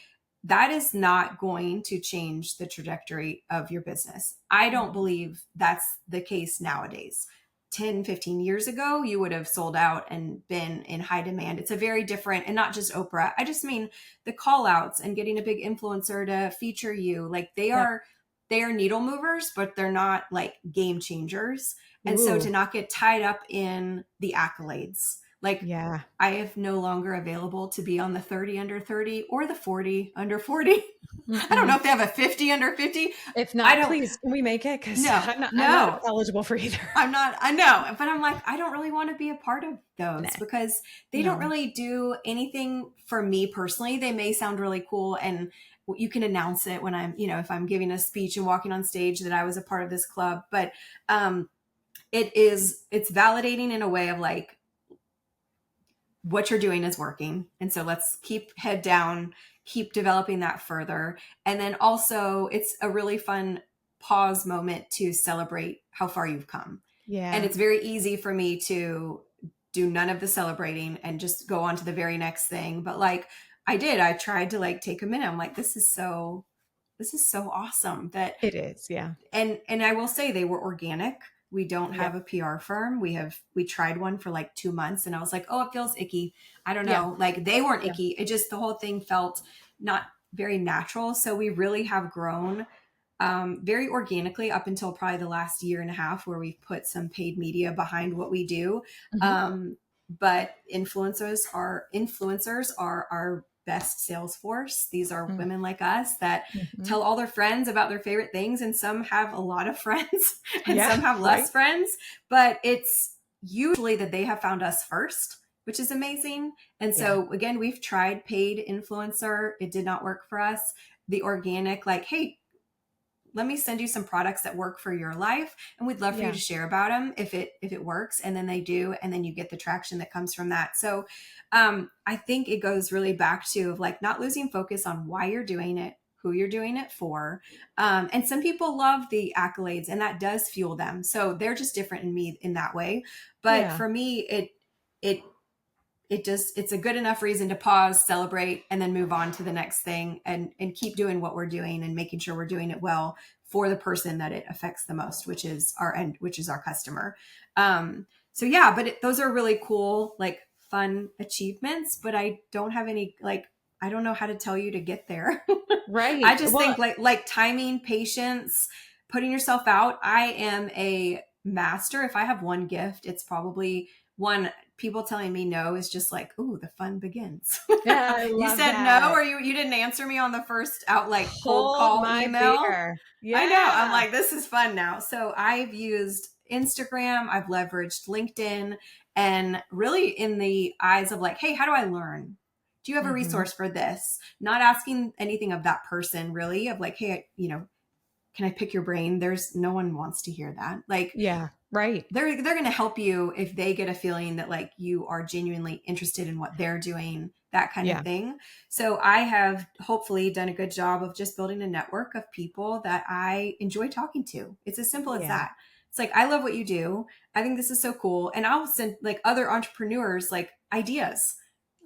that is not going to change the trajectory of your business. I don't believe that's the case nowadays. 10, 15 years ago, you would have sold out and been in high demand. It's a very different, and not just Oprah. I just mean the call outs and getting a big influencer to feature you. Like they are needle movers, but they're not like game changers. And so to not get tied up in the accolades, like I am no longer available to be on the 30 under 30 or the 40 under 40. I don't know if they have a 50 under 50. If not, please, can we make it? Because I'm not eligible for either. I know, but I'm like, I don't really want to be a part of those because they don't really do anything for me personally. They may sound really cool, and you can announce it when I'm, if I'm giving a speech and walking on stage that I was a part of this club, but it's validating in a way of like, what you're doing is working. And so let's keep head down, keep developing that further. And then also it's a really fun pause moment to celebrate how far you've come. Yeah. And it's very easy for me to do none of the celebrating and just go on to the very next thing. But like I tried to like take a minute. I'm like, this is so awesome that it is. Yeah. And I will say they were organic. We don't have a PR firm. We tried one for like 2 months and I was like, oh, it feels icky. I don't know. Like they weren't icky. It just, the whole thing felt not very natural. So we really have grown very organically up until probably the last year and a half where we've put some paid media behind what we do. But influencers are our best sales force. These are women like us that tell all their friends about their favorite things, and some have a lot of friends and some have less friends, but it's usually that they have found us first, which is amazing. And so again, we've tried paid influencer. It did not work for us. The organic, like, hey, let me send you some products that work for your life, and we'd love for you to share about them if it works. And then they do, and then you get the traction that comes from that. So I think it goes really back to like not losing focus on why you're doing it, who you're doing it for. And some people love the accolades, and that does fuel them. So they're just different in me in that way. But for me, it's a good enough reason to pause, celebrate, and then move on to the next thing and keep doing what we're doing and making sure we're doing it well for the person that it affects the most, which is our customer. So yeah, but those are really cool, like fun achievements, but I don't have any, like, I don't know how to tell you to get there. Right. I just think like timing, patience, putting yourself out. I am a master. If I have one gift, it's probably one. People telling me no is just like, ooh, the fun begins. Yeah, I love you said that. no, or you didn't answer me on the first cold call email. Yeah. I know. I'm like, this is fun now. So I've used Instagram. I've leveraged LinkedIn, and really in the eyes of like, hey, how do I learn? Do you have a resource for this? Not asking anything of that person really, of like, hey, can I pick your brain? There's no one wants to hear that. Like, yeah, right. They're going to help you if they get a feeling that like you are genuinely interested in what they're doing, that kind of thing. So I have hopefully done a good job of just building a network of people that I enjoy talking to. It's as simple as that. It's like, I love what you do. I think this is so cool. And I'll send like other entrepreneurs, like ideas.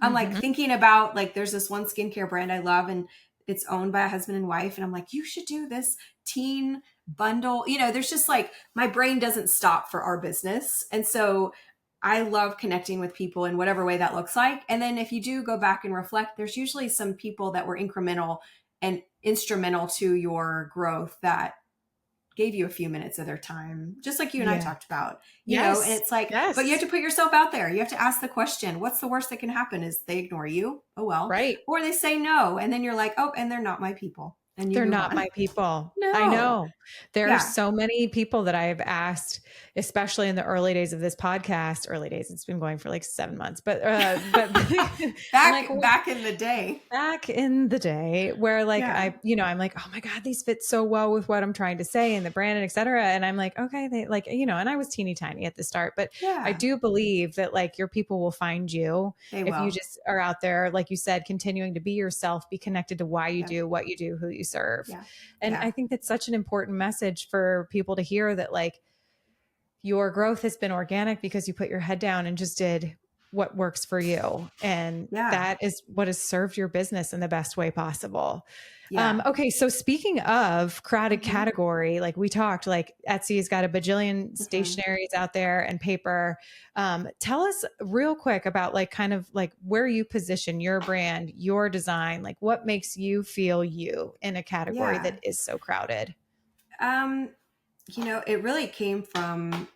I'm like thinking about like, there's this one skincare brand I love, and it's owned by a husband and wife. And I'm like, you should do this teen bundle. There's just like, my brain doesn't stop for our business. And so I love connecting with people in whatever way that looks like. And then if you do go back and reflect, there's usually some people that were incremental and instrumental to your growth that gave you a few minutes of their time, just like you and I Yeah. talked about, and Yes. it's like, but you have Yes. to put yourself out there. You have to ask the question, what's the worst that can happen? Is they ignore you? Oh, well, Right. or they say no. And then you're like, oh, and they're not my people. And you They're move not on. my people. I No. know. There are Yeah. so many people that I have asked, especially in the early days of this podcast, early days, it's been going for like 7 months, but I'm like, well, back in the day. back in the day where like Yeah. I'm like, oh my God, these fit so well with what I'm trying to say and the brand and et cetera. And I'm like, okay, they like, and I was teeny tiny at the start, but I Yeah. do believe that like your people will find you They if you will. just are out there, like you said, continuing to be yourself, be connected to why you Yeah. do what you do, who you serve. Yeah. And Yeah. I think that's such an important message for people to hear, that like your growth has been organic because you put your head down and just did what works for you. And Yeah. that is what has served your business in the best way possible. Yeah. Okay. So speaking of crowded Mm-hmm. category, like we talked, like Etsy's got a bajillion Mm-hmm. stationaries out there and paper. Tell us real quick about like kind of like where you position your brand, your design, like what makes you feel you in a category Yeah. that is so crowded. Um, it really came from,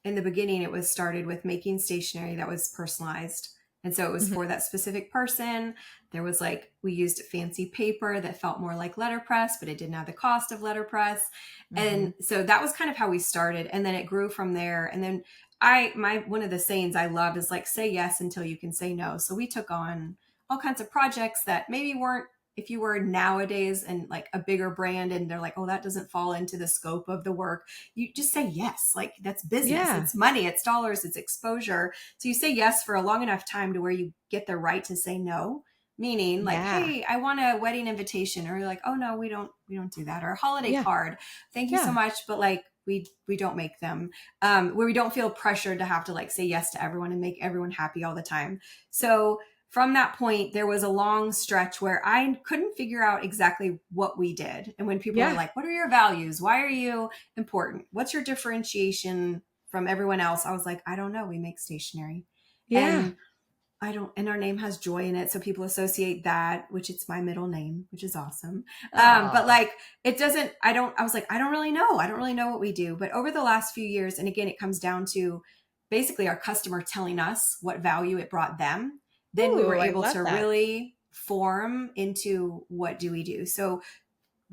in the beginning, it was started with making stationery that was personalized. And so it was Mhm. for that specific person. There was like, we used fancy paper that felt more like letterpress, but it didn't have the cost of letterpress. And Mhm. so that was kind of how we started. And then it grew from there. And then one of the sayings I love is like, say yes until you can say no. So we took on all kinds of projects that maybe weren't, if you were nowadays and like a bigger brand and they're like, oh, that doesn't fall into the scope of the work, you just say yes. Like that's business, Yeah. it's money, it's dollars, it's exposure. So you say yes for a long enough time to where you get the right to say no. Meaning like, Yeah. hey, I want a wedding invitation, or you're like, oh no, we don't do that, or a holiday Yeah. card. Thank you so Yeah. much, but like we don't make them, where we don't feel pressured to have to like say yes to everyone and make everyone happy all the time. So from that point, there was a long stretch where I couldn't figure out exactly what we did. And when people were Yeah. like, what are your values? Why are you important? What's your differentiation from everyone else? I was like, I don't know. We make stationery. Yeah. And and our name has joy in it. So people associate that, which it's my middle name, which is awesome. But Oh. like, it doesn't, I was like, I don't really know. I don't really know what we do. But over the last few years, and again, it comes down to basically our customer telling us what value it brought them. Then we were Ooh, I able love to that. really form into what do we do. So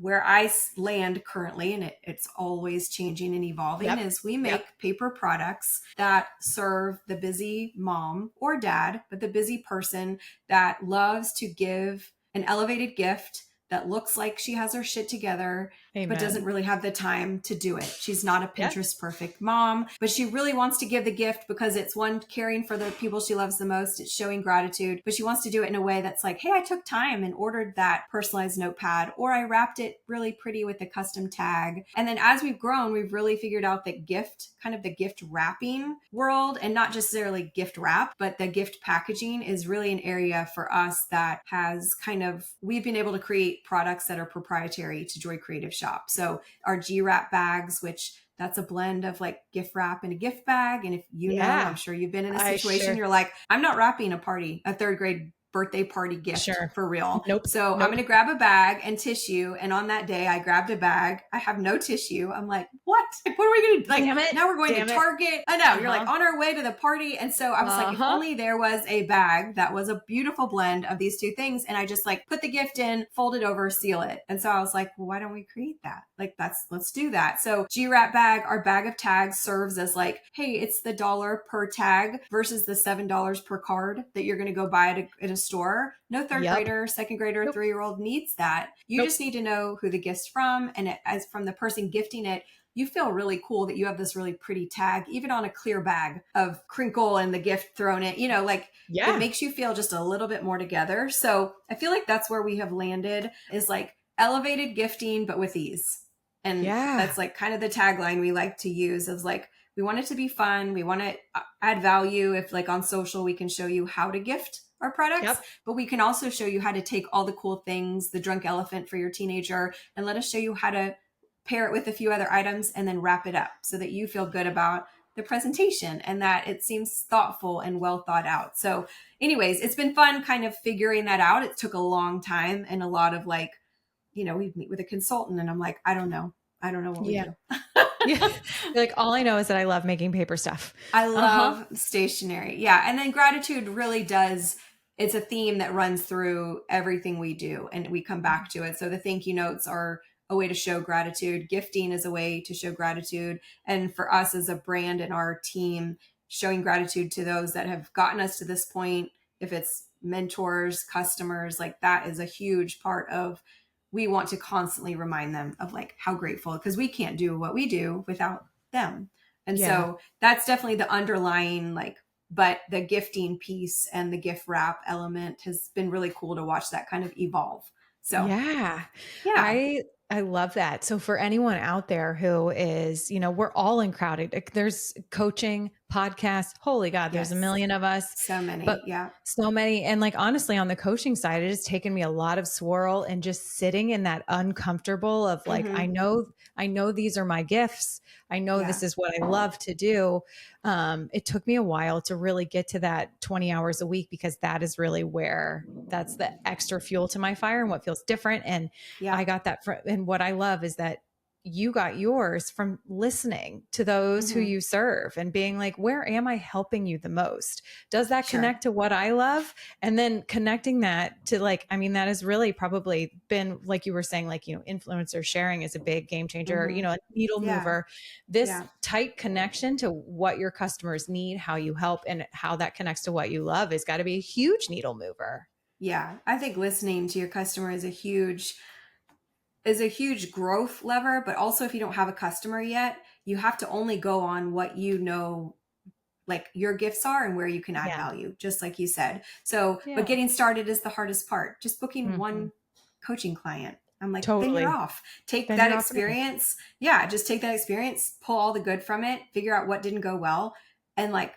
where I land currently, and it's always changing and evolving, Yep. is we Yep. make paper products that serve the busy mom or dad, but the busy person that loves to give an elevated gift that looks like she has her shit together, but doesn't Amen. really have the time to do it. She's not a Yep. Pinterest perfect mom, but she really wants to give the gift because it's one, caring for the people she loves the most. It's showing gratitude, but she wants to do it in a way that's like, hey, I took time and ordered that personalized notepad, or I wrapped it really pretty with a custom tag. And then as we've grown, we've really figured out that the gift wrapping world, and not just necessarily gift wrap, but the gift packaging is really an area for us that has we've been able to create products that are proprietary to Joy Creative Shop. So our G-Wrap bags, which that's a blend of like gift wrap and a gift bag. And if I'm Yeah. sure you've been in a I situation, sure. you're like, I'm not wrapping a third grade birthday party gift Sure. for real. Nope. So I'm Nope. going to grab a bag and tissue. And on that day, I grabbed a bag. I have no tissue. I'm like, what? Like, what are we going to do? Like, Damn it. now we're going to Damn it. Target. I know. You're like on our way to the party. And so I was like, if only there was a bag that was a beautiful blend of these two things. And I just like put the gift in, fold it over, seal it. And so I was like, well, why don't we create that? Like, let's do that. So G-Wrap bag, our bag of tags serves as like, hey, it's the $1 per tag versus the $7 per card that you're going to go buy at a store. No third Yep. grader, second grader, Nope. 3-year-old needs that. You Nope. just need to know who the gift's from. And as from the person gifting it, you feel really cool that you have this really pretty tag, even on a clear bag of crinkle and the gift thrown in, like Yeah. it makes you feel just a little bit more together. So I feel like that's where we have landed, is like elevated gifting, but with ease. And that's like kind of the tagline we like to use, is like, we want it to be fun. We want to add value. If like on social, we can show you how to gift our products, but we can also show you how to take all the cool things, the drunk elephant for your teenager, and let us show you how to pair it with a few other items and then wrap it up so that you feel good about the presentation and that it seems thoughtful and well thought out. So anyways, it's been fun kind of figuring that out. It took a long time and a lot of like, we meet with a consultant and I'm like, I don't know. I don't know what we Yeah. do. Yeah. Like, all I know is that I love making paper stuff. I Uh-huh. love stationery. Yeah. And then gratitude really does, it's a theme that runs through everything we do and we come back to it. So the thank you notes are a way to show gratitude. Gifting is a way to show gratitude. And for us as a brand and our team, showing gratitude to those that have gotten us to this point, if it's mentors, customers, like that is a huge part of, we want to constantly remind them of like how grateful, because we can't do what we do without them. And Yeah. so that's definitely the underlying, like, but the gifting piece and the gift wrap element has been really cool to watch that kind of evolve. So Yeah. yeah. I love that. So for anyone out there who is, we're all in crowded. There's coaching, podcasts. Holy God, there's a Yes. million of us, So but many. Yeah. so many. And like, honestly, on the coaching side, it has taken me a lot of swirl and just sitting in that uncomfortable of like, Mm-hmm. I know these are my gifts. I know Yeah. this is what I love to do. It took me a while to really get to that 20 hours a week, because that is really where that's the extra fuel to my fire and what feels different. And Yeah. I got that from, and what I love is that you got yours from listening to those who Mm-hmm. you serve and being like, where am I helping you the most? Does that Sure. connect to what I love? And then connecting that to like, I mean, that has really probably been, like you were saying, like, influencer sharing is a big game changer, Mm-hmm. a needle Yeah. mover. This Yeah. tight connection to what your customers need, how you help, and how that connects to what you love has got to be a huge needle mover. Yeah. I think listening to your customer is a huge growth lever, but also if you don't have a customer yet, you have to only go on what you know, like your gifts are and where you can add Yeah. value, just like you said. So, but Yeah. getting started is the hardest part. Just booking Mhm. one coaching client. I'm like, then you're Totally. off. Take Then that you're off and running. experience. Yeah, just take that experience, pull all the good from it, figure out what didn't go well, and like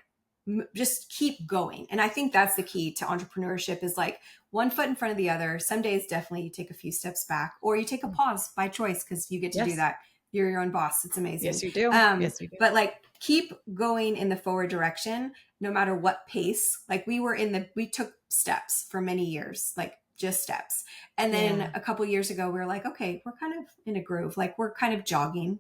just keep going. And I think that's the key to entrepreneurship is like one foot in front of the other. Some days definitely you take a few steps back or you take a pause by choice because you get to do Yes. that. You're your own boss. It's amazing. Yes, you do. Yes, you do. But like keep going in the forward direction, no matter what pace. Like we took steps for many years, like just steps. And then Yeah. a couple years ago, we were like, okay, we're kind of in a groove. Like we're kind of jogging.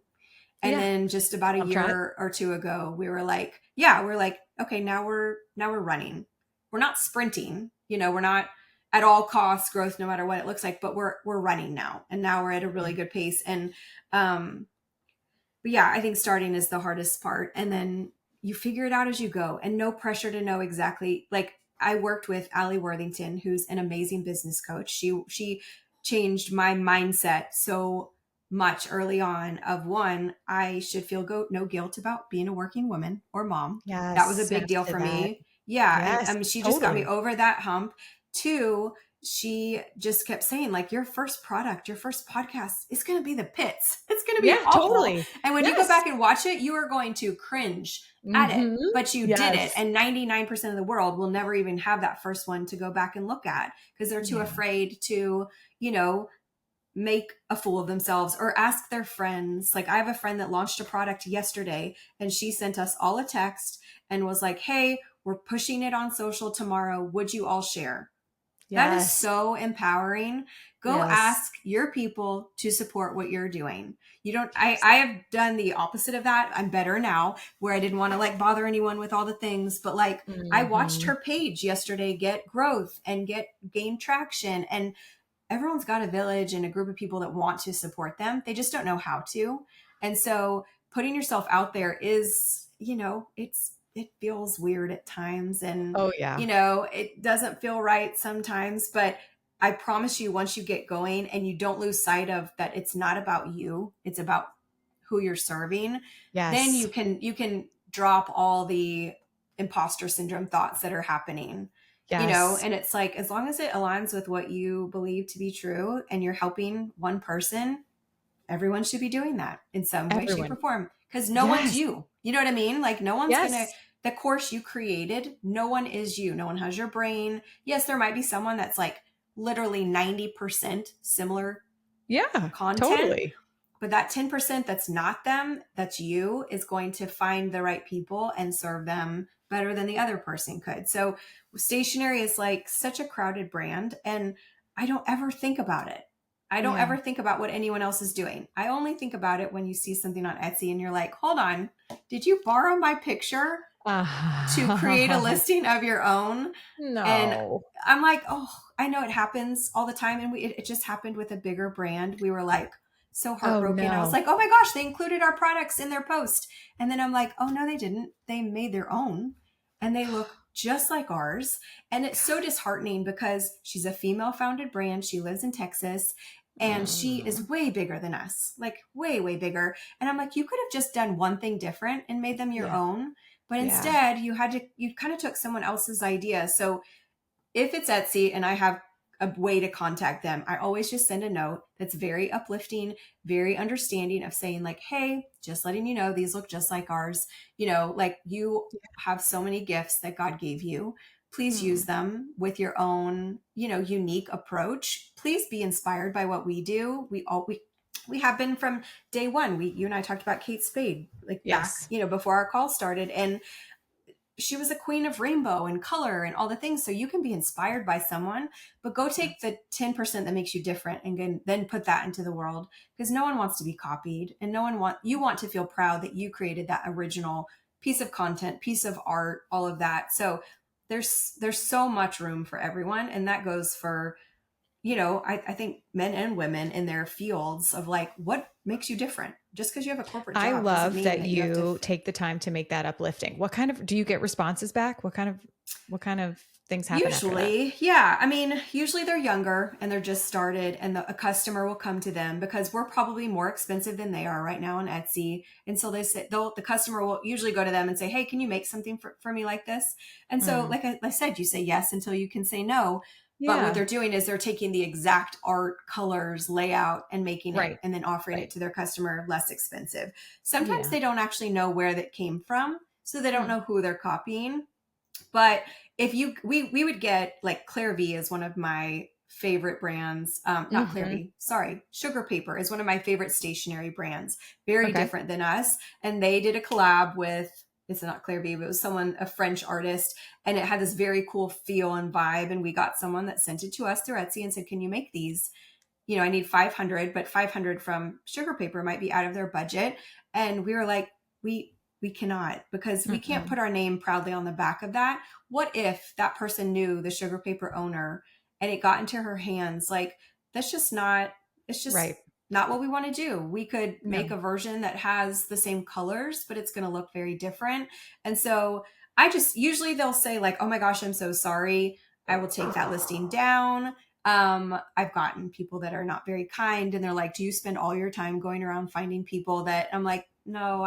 And Yeah. then just about a I'll try it. year or two ago, we were like, yeah, we're like, okay, now we're running. We're not sprinting, we're not at all costs growth, no matter what it looks like, but we're running now. And now we're at a really good pace. And but yeah, I think starting is the hardest part. And then you figure it out as you go and no pressure to know exactly. Like I worked with Allie Worthington, who's an amazing business coach. She changed my mindset so much early on of one, I should feel no guilt about being a working woman or mom. That was a Yes. big deal After for that. me. Yeah. And Yes, she just got me totally. over that hump. Two, she just kept saying like your first product, your first podcast is going to be the pits. It's going to be Yeah, awful. totally. And when you go Yes. back and watch it, you are going to cringe at it, Mhm. but you did it. Yes. And 99% of the world will never even have that first one to go back and look at because they're too Yeah. afraid to, make a fool of themselves or ask their friends. Like I have a friend that launched a product yesterday and she sent us all a text and was like, hey, we're pushing it on social tomorrow. Would you all share? That is Yes. so empowering. Go Yes. ask your people to support what you're doing. You don't, I have done the opposite of that. I'm better now where I didn't want to like bother anyone with all the things, but like I watched Mhm. her page yesterday get growth and gain traction. And everyone's got a village and a group of people that want to support them. They just don't know how to. And so putting yourself out there is, it feels weird at times and, Oh, yeah. it doesn't feel right sometimes, but I promise you, once you get going and you don't lose sight of that, it's not about you, it's about who you're serving, then Yes. you can drop all the imposter syndrome thoughts that are happening, Yes. and it's like, as long as it aligns with what you believe to be true and you're helping one person, everyone should be doing that in some way, shape, or Everyone. form. Because no one's Yes. you. You know what I mean? Like no one's gonna, Yes. the course you created, no one is you. No one has your brain. Yes, there might be someone that's like literally 90% similar Yeah, content, totally. but that 10% that's not them, that's you, is going to find the right people and serve them better than the other person could. So stationery is like such a crowded brand and I don't ever think about it. I don't Yeah. ever think about what anyone else is doing. I only think about it when you see something on Etsy and you're like, hold on, did you borrow my picture to create a listing of your own? And No. I'm like, oh, I know it happens all the time. And it just happened with a bigger brand. We were like so Oh heartbroken. I was no. like, oh my gosh, they included our products in their post. And then I'm like, oh no, they didn't. They made their own and they look just like ours. And it's so disheartening because she's a female founded brand. She lives in Texas and she is Mm. way bigger than us, like way, way bigger. And I'm like, you could have just done one thing different and made them your Yeah. own. But Yeah. instead, you kind of took someone else's idea. So if it's Etsy and I have a way to contact them, I always just send a note that's very uplifting, very understanding of saying like, hey, just letting you know, these look just like ours. You know, like you have so many gifts that God gave you. Please use Mm. them with your own, unique approach. Please be inspired by what we do. We have been from day one. You and I talked about Kate Spade, like back, Yes. before our call started. And she was a queen of rainbow and color and all the things. So you can be inspired by someone, but go take the 10% that makes you different and then put that into the world, because no one wants to be copied and you want to feel proud that you created that original piece of content, piece of art, all of that. So there's so much room for everyone. And that goes for, I think men and women in their fields of like, what makes you different? Just because you have a corporate I job doesn't love mean that that you have to you take the time to make that uplifting. What kind of, do you get responses back? What kind of things happen after that? Usually, yeah. I mean, usually they're younger and they're just started, and a customer will come to them because we're probably more expensive than they are right now on Etsy. And so the customer will usually go to them and say, hey, can you make something for me like this? And so, Mm. like I said, you say yes until you can say no. But what Yeah. they're doing is they're taking the exact art, colors, layout, and making it Right. and then offering Right. it to their customer less expensive. Sometimes Yeah. they don't actually know where that came from, so they don't Mm. know who they're copying. But if we would get like Claire V is one of my favorite brands. Not Claire Mm-hmm. V, sorry. Sugar Paper is one of my favorite stationery brands. Very Okay. different than us. And they did a collab with, it's not Claire V, but it was a French artist. And it had this very cool feel and vibe. And we got someone that sent it to us through Etsy and said, can you make these? I need 500, but 500 from Sugar Paper might be out of their budget. And we were like, we cannot, because we can't Mm-mm. put our name proudly on the back of that. What if that person knew the Sugar Paper owner and it got into her hands? Like, that's just not, it's just Right. not what we want to do. We could make No. a version that has the same colors, but it's going to look very different. And so I just, usually they'll say like, oh my gosh, I'm so sorry. I will take that listing down. I've gotten people that are not very kind and they're like, do you spend all your time going around finding people that I'm like, no,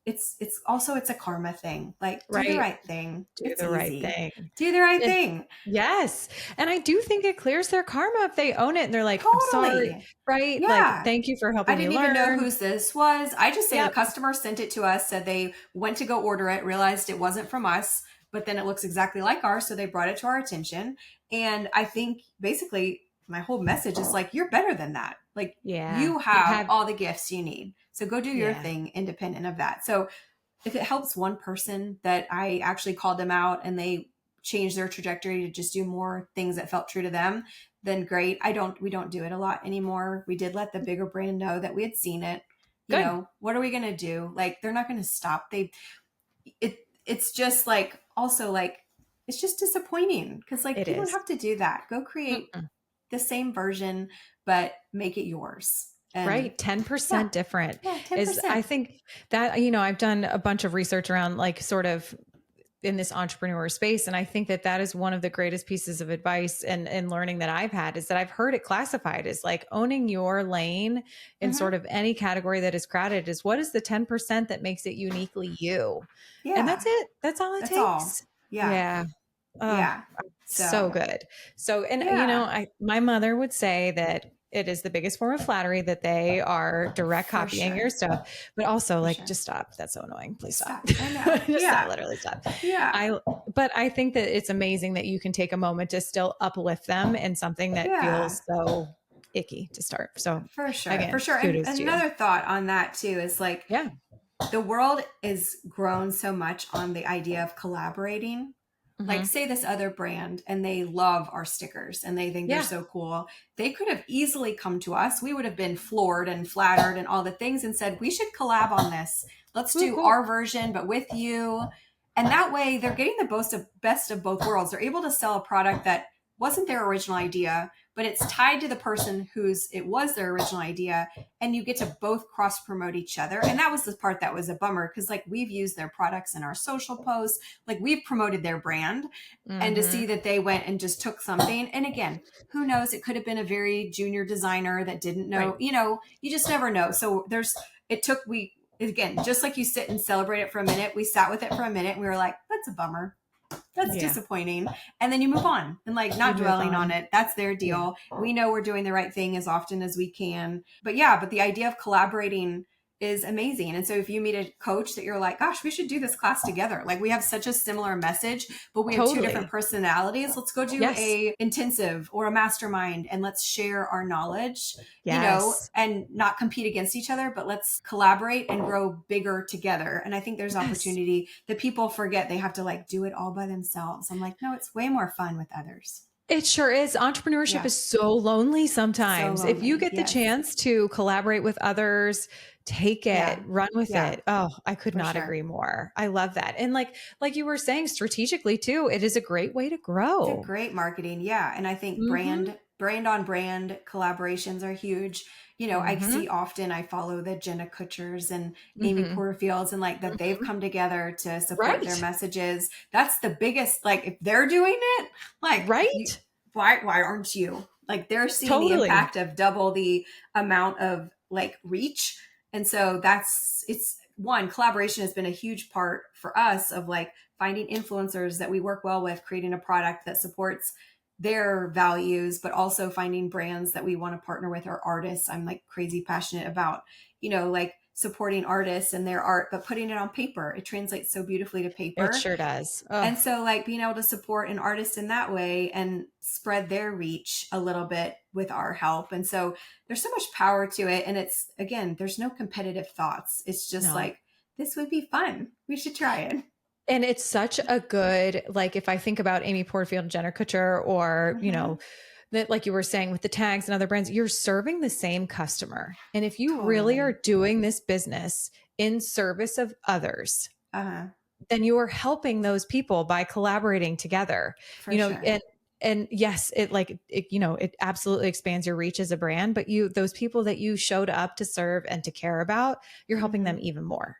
it's a karma thing. Like, do the Right. right thing. Do It's the right easy. thing. Do the right And thing. yes. And I do think it clears their karma if they own it and they're like, I'm sorry. Totally. Right. Like, Yeah. thank you for I helping me didn't even know learn. whose this was. I just say the Yep. customer sent it to us, said they went to go order it, realized it wasn't from us, but then it looks exactly like ours. So they brought it to our attention. And I think basically my whole message is like, you're better than that. Like, Yeah. you You have have, all the gifts you need. So go do your yeah. thing independent of that. So if it helps one person that I actually called them out and they changed their trajectory to just do more things that felt true to them, then great. We don't do it a lot anymore. We did let the bigger brand know that we had seen it. Good. What are we going to do? Like, they're not going to stop. It's just like, also like, it's just disappointing because like, It you don't is. have to do that. Go create Mm-mm. the same version, but make it yours. And Right. yeah, 10% different yeah, is, I 10%. think that, I've done a bunch of research around like sort of in this entrepreneur space. And I think that that is one of the greatest pieces of advice and learning that I've had is that I've heard it classified as like owning your lane in Mm-hmm. sort of any category that is crowded is what is the 10% that makes it uniquely you? And that's Yeah, it. That's all it that's all. takes. Yeah, Yeah. Oh, yeah. so So good. So, and yeah, my mother would say that it is the biggest form of flattery that they are direct for copying your sure, stuff, but also for like, sure. just stop. That's so annoying. Please Just stop. stop. I know. Just stop, Yeah, literally stop. yeah, I, but I think that it's amazing that you can take a moment to still uplift them in something that yeah. feels so icky to start. So For sure, for again, sure. And kudos to you. another thought on that too is like, Yeah. the world is grown so much on the idea of collaborating. like Mhm. say this other brand and they love our stickers and they think they're Yeah. so cool. They could have easily come to us. We would have been floored and flattered and all the things and said, we should collab on this. Let's Ooh, do cool. our version, but with you. And that way they're getting the best of both worlds. They're able to sell a product that wasn't their original idea, but it's tied to the person whose it was their original idea. And you get to both cross promote each other. And that was the part that was a bummer because like we've used their products in our social posts, like we've promoted their brand, and to see Mhm. that they went and just took something. And again, who knows? It could have been a very junior designer that didn't Right. know, you just never know. So again, just like you sit and celebrate it for a minute, we sat with it for a minute and we were like, that's a bummer. That's Yeah. disappointing. And then you move on and like You not move dwelling on on. it. That's their Yeah. deal. We know we're doing the right thing as often as we can. But the idea of collaborating is amazing. And so if you meet a coach that you're like, gosh, we should do this class together. Like we have such a similar message, but we have two different Totally. personalities. Let's go do Yes. a intensive or a mastermind and let's share our knowledge, Yes. and not compete against each other, but let's collaborate and grow bigger together. And I think there's Yes. opportunity that people forget they have to like do it all by themselves. I'm like, no, it's way more fun with others. It sure is. Entrepreneurship Yeah. is so lonely So sometimes. If you lonely. get the Yes. chance to collaborate with others, take Yeah. it, run with Yeah. it. Oh, I could For not sure. agree more. I love that. And like you were saying strategically too, it is a great way to It's a grow. great marketing. Yeah. And I think Mhm. brand on brand collaborations are huge. I Mhm. see often, I follow the Jenna Kutchers and Amy Mhm. Porterfields and like that they've Mhm. come together to support their Right. messages. That's the biggest, like if they're doing it, like you, Right? why aren't you? Like they're seeing the Totally. impact of double the amount of like reach. And so it's one, collaboration has been a huge part for us of like finding influencers that we work well with, creating a product that supports their values, but also finding brands that we want to partner with or artists. I'm like crazy passionate about, like supporting artists and their art, but putting it on paper. It translates so beautifully to It paper. sure does. Oh, And so like being able to support an artist in that way and spread their reach a little bit with our help. And so there's so much power to it. And it's, again, there's no competitive thoughts. It's just no. like, this would be fun. We should try it. And it's such a good, like, if I think about Amy Porterfield and Jenna Kutcher, or, Mm-hmm. that, like you were saying with the tags and other brands, you're serving the same customer. And if you really are Totally. doing this business in service of others, Uh-huh. then you are helping those people by collaborating together, For sure. and yes, it absolutely expands your reach as a brand, but those people that you showed up to serve and to care about, you're helping them Mm-hmm. even more.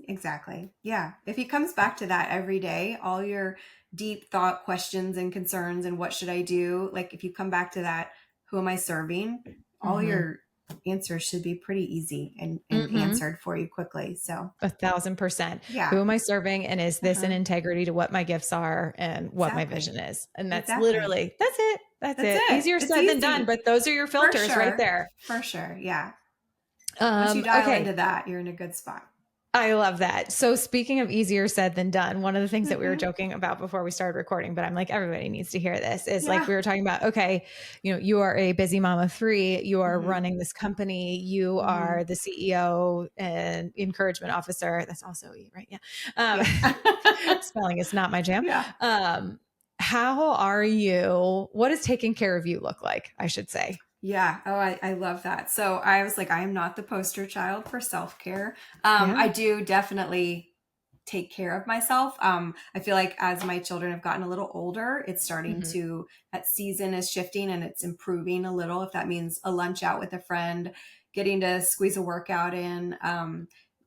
Exactly. Yeah. If he comes back to that every day, all your deep thought questions and concerns and what should I do? Like if you come back to that, who am I serving? All Mm-hmm. your answers should be pretty easy and Mm-hmm. answered for you quickly. So 1,000%. Who yeah. am I serving? And is this in Uh-huh. integrity to what my gifts are and what my Exactly. vision is? And that's Exactly. literally, that's it. That's That's it. it. Easier It's said than done, easy. but those are your For filters right sure. there. For sure. Yeah. Once you dial Okay. into that, you're in a good spot. I love that. So speaking of easier said than done, one of the things that we were Mm-hmm. joking about before we started recording, but I'm like, everybody needs to hear this, is like Yeah. we were talking about, okay, you are a busy mom of three, you are Mm-hmm. running this company, you Mm-hmm. are the CEO and encouragement officer. That's also E, right? Yeah. Yeah. Spelling is not my jam. Yeah. How are you? What does taking care of you look like? I should say. Yeah. Oh, I love that. So I was like, I am not the poster child for self-care. Yeah. I do definitely take care of myself. I feel like as my children have gotten a little older, it's starting Mhm. to, that season is shifting and it's improving a little. If that means a lunch out with a friend, getting to squeeze a workout in.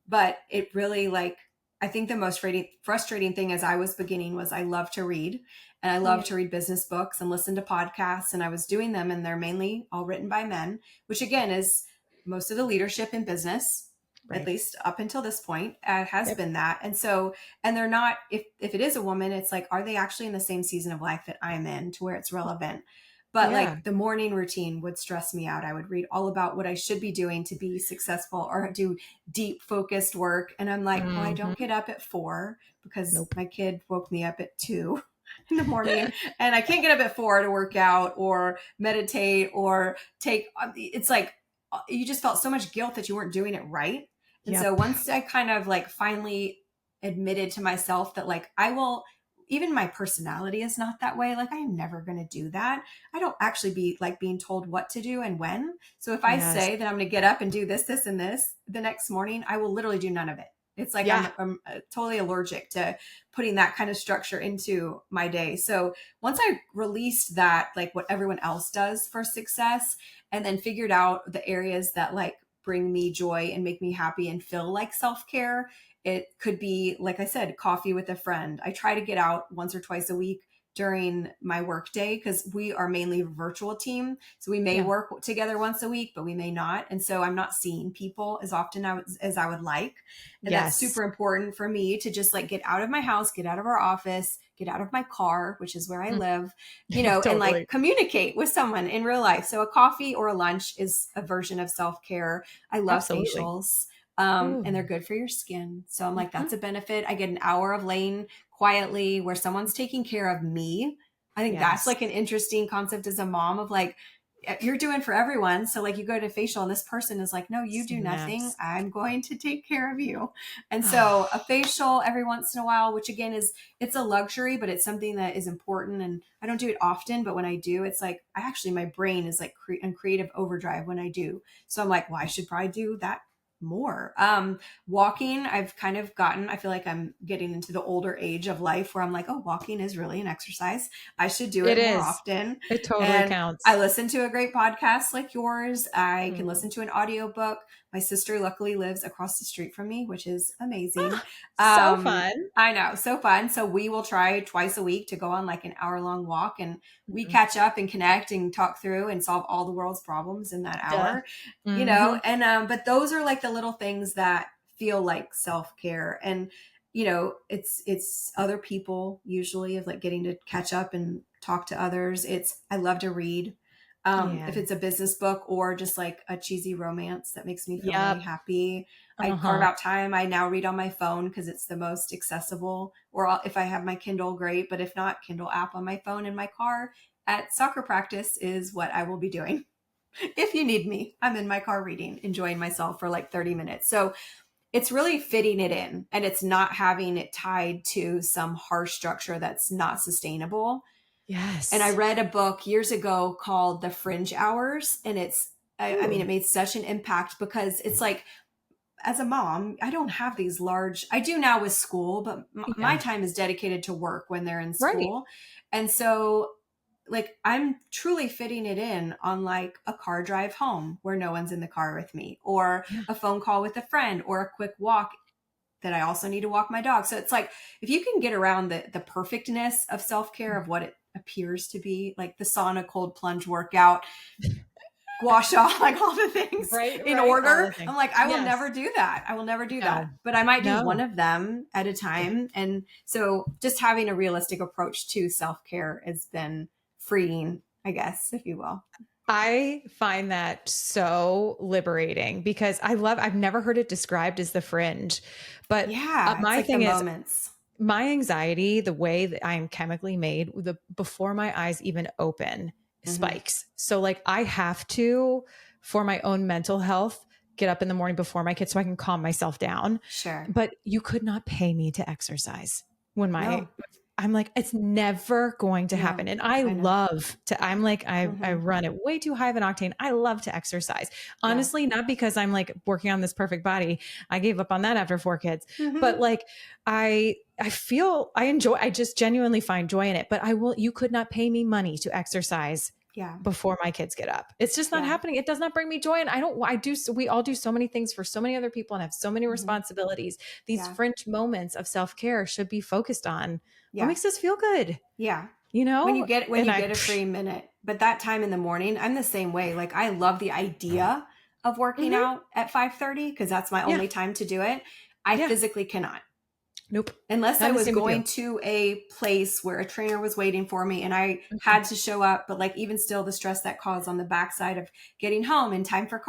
But it really like, I think the most frustrating thing as I was beginning was I love to read and I Yeah. love to read business books and listen to podcasts. And I was doing them and they're mainly all written by men, which again is most of the leadership in business, at Right. least up until this point, has Yep. been that. And so, and they're not, if it is a woman, it's like, are they actually in the same season of life that I'm in to where it's relevant? But Yeah. like the morning routine would stress me out. I would read all about what I should be doing to be successful or do deep focused work. And I'm like, well, I don't Mhm. get up at 4 because Nope. my kid woke me up at 2 in the morning and I can't get up at 4 to work out or meditate or take, it's like, you just felt so much guilt that you weren't doing it right. And so Yep. once I kind of like finally admitted to myself that like I will, even my personality is not that way. Like, I am never going to do that. I don't actually be like being told what to do and when. So if I Yes. say that I'm going to get up and do this, this, and this the next morning, I will literally do none of it. It's like Yeah. I'm totally allergic to putting that kind of structure into my day. So once I released that, like what everyone else does for success, and then figured out the areas that like bring me joy and make me happy and feel like self-care, it could be, like I said, coffee with a friend. I try to get out once or twice a week during my work day because we are mainly a virtual team. So we may Yeah. work together once a week, but we may not. And so I'm not seeing people as often as I would like. And that's Yes. super important for me to just like get out of my house, get out of our office, get out of my car, which is where I live, you know, and Totally. like communicate with someone in real life. So a coffee or a lunch is a version of self-care. I love Absolutely. facials. Ooh. And they're good for your skin. So I'm like, Mhm. that's a benefit. I get an hour of laying quietly where someone's taking care of me. I think that's Yes. like an interesting concept as a mom of like, you're doing for everyone. So like you go to facial and this person is like, no, you do nothing. Snaps. I'm going to take care of you. And so a facial every once in a while, which again is, it's a luxury, but it's something that is important. And I don't do it often, but when I do, it's like, I actually, my brain is like in creative overdrive when I do. So I'm like, well, I should probably do that more. Walking, I've kind of gotten, I feel like I'm getting into the older age of life where I'm like, oh, walking is really an exercise. I should do It it more is. often. It totally And I counts. listen to a great podcast like yours. I can Mm. listen to an audiobook. My sister luckily lives across the street from me, which is amazing. Ah, so fun. I know, so fun. So we will try twice a week to go on like an hour-long walk, and we Mm. catch up and connect and talk through and solve all the world's problems in that Duh. hour, you know. Hmm. And but those are like the little things that feel like self-care. And you know, it's other people usually of like getting to catch up and talk to others. It's, I love to read. Yeah. If it's a business book or just like a cheesy romance that makes me feel really Yep. happy, I carve Uh-huh. out time. I now read on my phone because it's the most accessible. Or if I have my Kindle, great. But if not, Kindle app on my phone in my car at soccer practice is what I will be doing. If you need me, I'm in my car reading, enjoying myself for like 30 minutes. So it's really fitting it in, and it's not having it tied to some harsh structure that's not sustainable. And I Yes. read a book years ago called The Fringe Hours. And I mean, Ooh. it made such an impact because it's like, as a mom, I don't have these large, I do now with school, but my Yeah. time is dedicated to work when they're in Right. school. And so, like, I'm truly fitting it in on like a car drive home where no one's in the car with me, or Yeah. a phone call with a friend, or a quick walk that I also need to walk my dog. So it's like, if you can get around the perfectness of self-care of what it appears to be, like the sauna cold plunge workout, gua sha, like all the things Right, in right. All order. the things. I'm like, I will Yes. never do that. I will never do that. No. But I might do one No. of them at a Yeah. time. And so just having a realistic approach to self-care has been freeing, I guess, if you will. I find that so liberating because I've never heard it described as the fringe. But Yeah. It's my like the thing is, moments. my anxiety, the way that I am chemically made, before my eyes even open, Mm-hmm. spikes. So like I have to, for my own mental health, get up in the morning before my kids so I can calm myself down. Sure. But you could not pay me to exercise when No, I'm like, it's never going to happen. no, And I I know. love to, I'm like, I Mm-hmm. run it way too high of an octane. I love to exercise. Yeah. Honestly, not because I'm like working on this perfect body. I gave up on that after 4 kids, Mm-hmm. but like, I feel I enjoy, I just genuinely find joy in it, but you could not pay me money to exercise Yeah. before my kids get up. It's just not Yeah. happening. It does not bring me joy. And we all do so many things for so many other people and have so many Mm-hmm. responsibilities. These Yeah. fringe moments of self-care should be focused on what Yeah. makes us feel good, Yeah. you know? When And you get a free minute, but that time in the morning, I'm the same way. Like I love the idea of working Mhm. out at 5:30 because that's my Yeah. only time to do it. I Yeah. physically cannot. Nope. Unless I I'm the was same with you. going to a place where a trainer was waiting for me and I Mhm. had to show up, but like even still the stress that caused on the backside of getting home in time for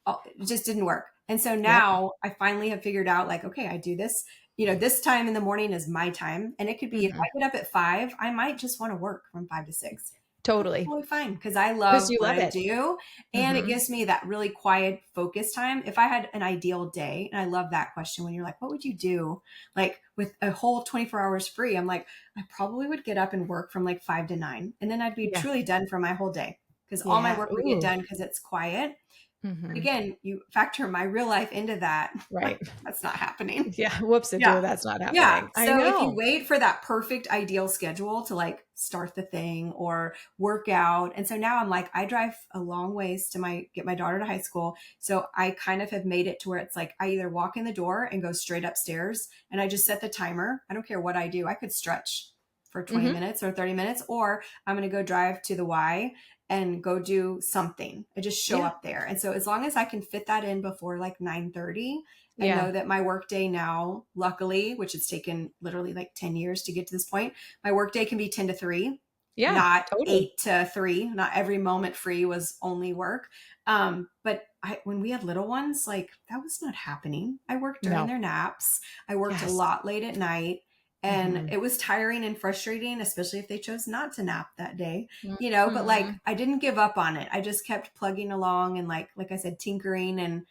it just didn't work. And so Yep. now I finally have figured out like, okay, I do this, you know, this time in the morning is my time. And it could be if Mhm. I get up at 5, I might just want to work from 5 to 6. Totally. Totally fine because I Because love you what love I it. do and it Mm-hmm. gives me that really quiet focus time. If I had an ideal day, and I love that question when you're like, what would you do? Like with a whole 24 hours free, I'm like, I probably would get up and work from like 5 to 9 and then I'd be Yeah. truly done for my whole day because all my Yeah. work would get Ooh. done because it's quiet. But Mm-hmm. again, you factor my real life into that. Right. That's not happening. Yeah. Whoops, it Yeah. do. That's not Yeah. happening. I So if you know. wait for that perfect ideal schedule to like start the thing or work out. And so now I'm like, I drive a long ways to get my daughter to high school. So I kind of have made it to where it's like I either walk in the door and go straight upstairs and I just set the timer. I don't care what I do. I could stretch for 20 Mm-hmm. minutes or 30 minutes, or I'm going to go drive to the Y and go do something. I just show Yeah. up there. And so as long as I can fit that in before like 9:30, I Yeah. know that my workday now, luckily, which it's taken literally like 10 years to get to this point, my workday can be 10 to 3, Yeah. not Totally. 8 to 3. Not every moment free was only work. But when we had little ones, like that was not happening. I worked during No. their naps. I worked a Yes. lot late at night. And Mm-hmm. it was tiring and frustrating, especially if they chose not to nap that day, but like Mm-hmm. I didn't give up on it. I just kept plugging along and like I said, tinkering and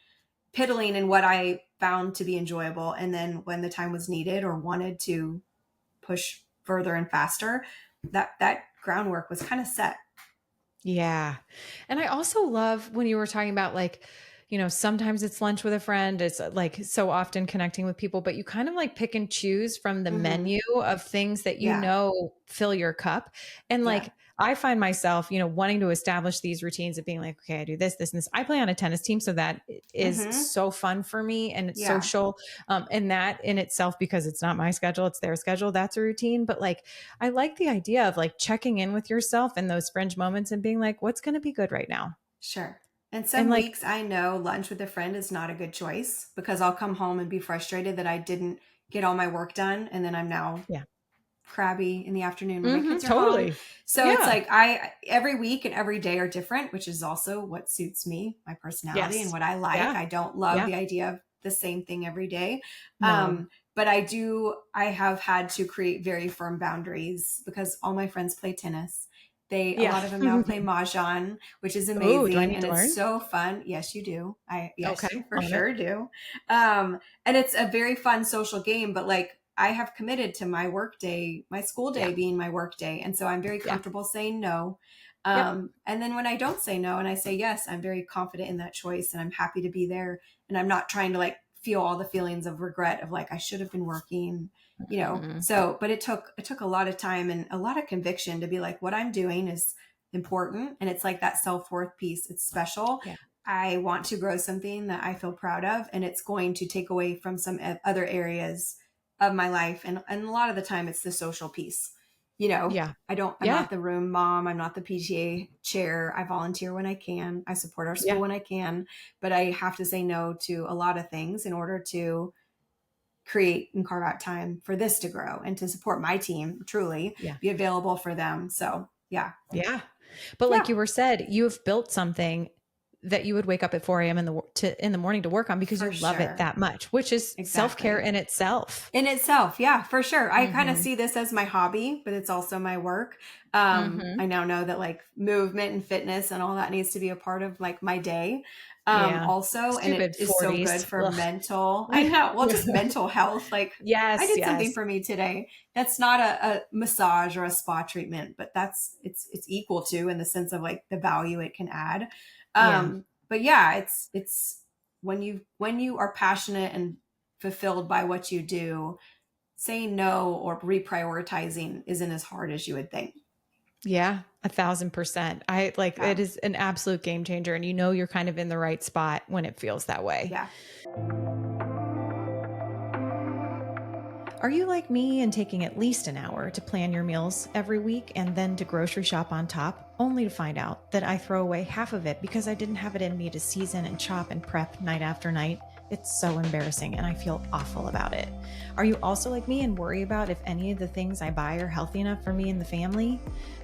piddling in what I found to be enjoyable. And then when the time was needed or wanted to push further and faster, that groundwork was kind of set. Yeah. And I also love when you were talking about like, sometimes it's lunch with a friend. It's like so often connecting with people, but you kind of like pick and choose from the Mm-hmm. menu of things that Yeah. fill your cup. And Yeah. like, I find myself, wanting to establish these routines of being like, okay, I do this, this, and this. I play on a tennis team. So that is Mm-hmm. so fun for me and it's Yeah. social. And that in itself, because it's not my schedule, it's their schedule. That's a routine. But like, I like the idea of like checking in with yourself in those fringe moments and being like, what's going to be good right now? Sure. And And some like, weeks I know lunch with a friend is not a good choice because I'll come home and be frustrated that I didn't get all my work done. And then I'm now yeah, crabby in the afternoon when my kids are home. totally. So it's Yeah. like I every week and every day are different, which is also what suits me, my personality and Yes. what I like. Yeah. I don't love Yeah. the idea of the same thing every day. No. But I have had to create very firm boundaries because all my friends play tennis. A Yeah. lot of them now play mahjong, which is Oh, do I amazing need and to it's learn? so fun. Yes, you do. Yes, you Okay. for On it. sure do. And it's a very fun social game, but like I have committed to my work day, my school Yeah. day being my work day. And so I'm very Yeah. comfortable saying no. Yep. And then when I don't say no and I say yes, I'm very confident in that choice and I'm happy to be there. And I'm not trying to like feel all the feelings of regret of like, I should have been working, Mhm. So, but it took a lot of time and a lot of conviction to be like, what I'm doing is important. And it's like that self-worth piece. It's special. Yeah. I want to grow something that I feel proud of, and it's going to take away from some other areas of my life. And a lot of the time it's the social piece. Yeah. I'm Yeah. not the room mom. I'm not the PTA chair. I volunteer when I can. I support our school Yeah. when I can, but I have to say no to a lot of things in order to create and carve out time for this to grow and to support my team, truly Yeah. be available for them. So yeah. Yeah. But like Yeah, you were said, you have built something that you would wake up at 4 a.m. in the morning to work on because for you love it sure. that much, which is self-care Exactly. in itself. In itself, yeah, for sure. I kind of Mm-hmm. see this as my hobby, but it's also my work. Mm-hmm. I now know that like movement and fitness and all that needs to be a part of like my day. Yeah. Also, and it Stupid is so good 40s. for Ugh. mental. I know. Well, just mental health. Like I Yes. did something Yes. for me today. That's not a massage or a spa treatment, but it's equal to in the sense of like the value it can add. Yeah. But yeah, it's when you are passionate and fulfilled by what you do, saying no or reprioritizing isn't as hard as you would think. Yeah, 1,000%. I like it Yeah. is an absolute game changer. And you're kind of in the right spot when it feels that way. Yeah. Are you like me and taking at least an hour to plan your meals every week and then to grocery shop on top, only to find out that I throw away half of it because I didn't have it in me to season and chop and prep night after night? It's so embarrassing and I feel awful about it. Are you also like me and worry about if any of the things I buy are healthy enough for me and the family?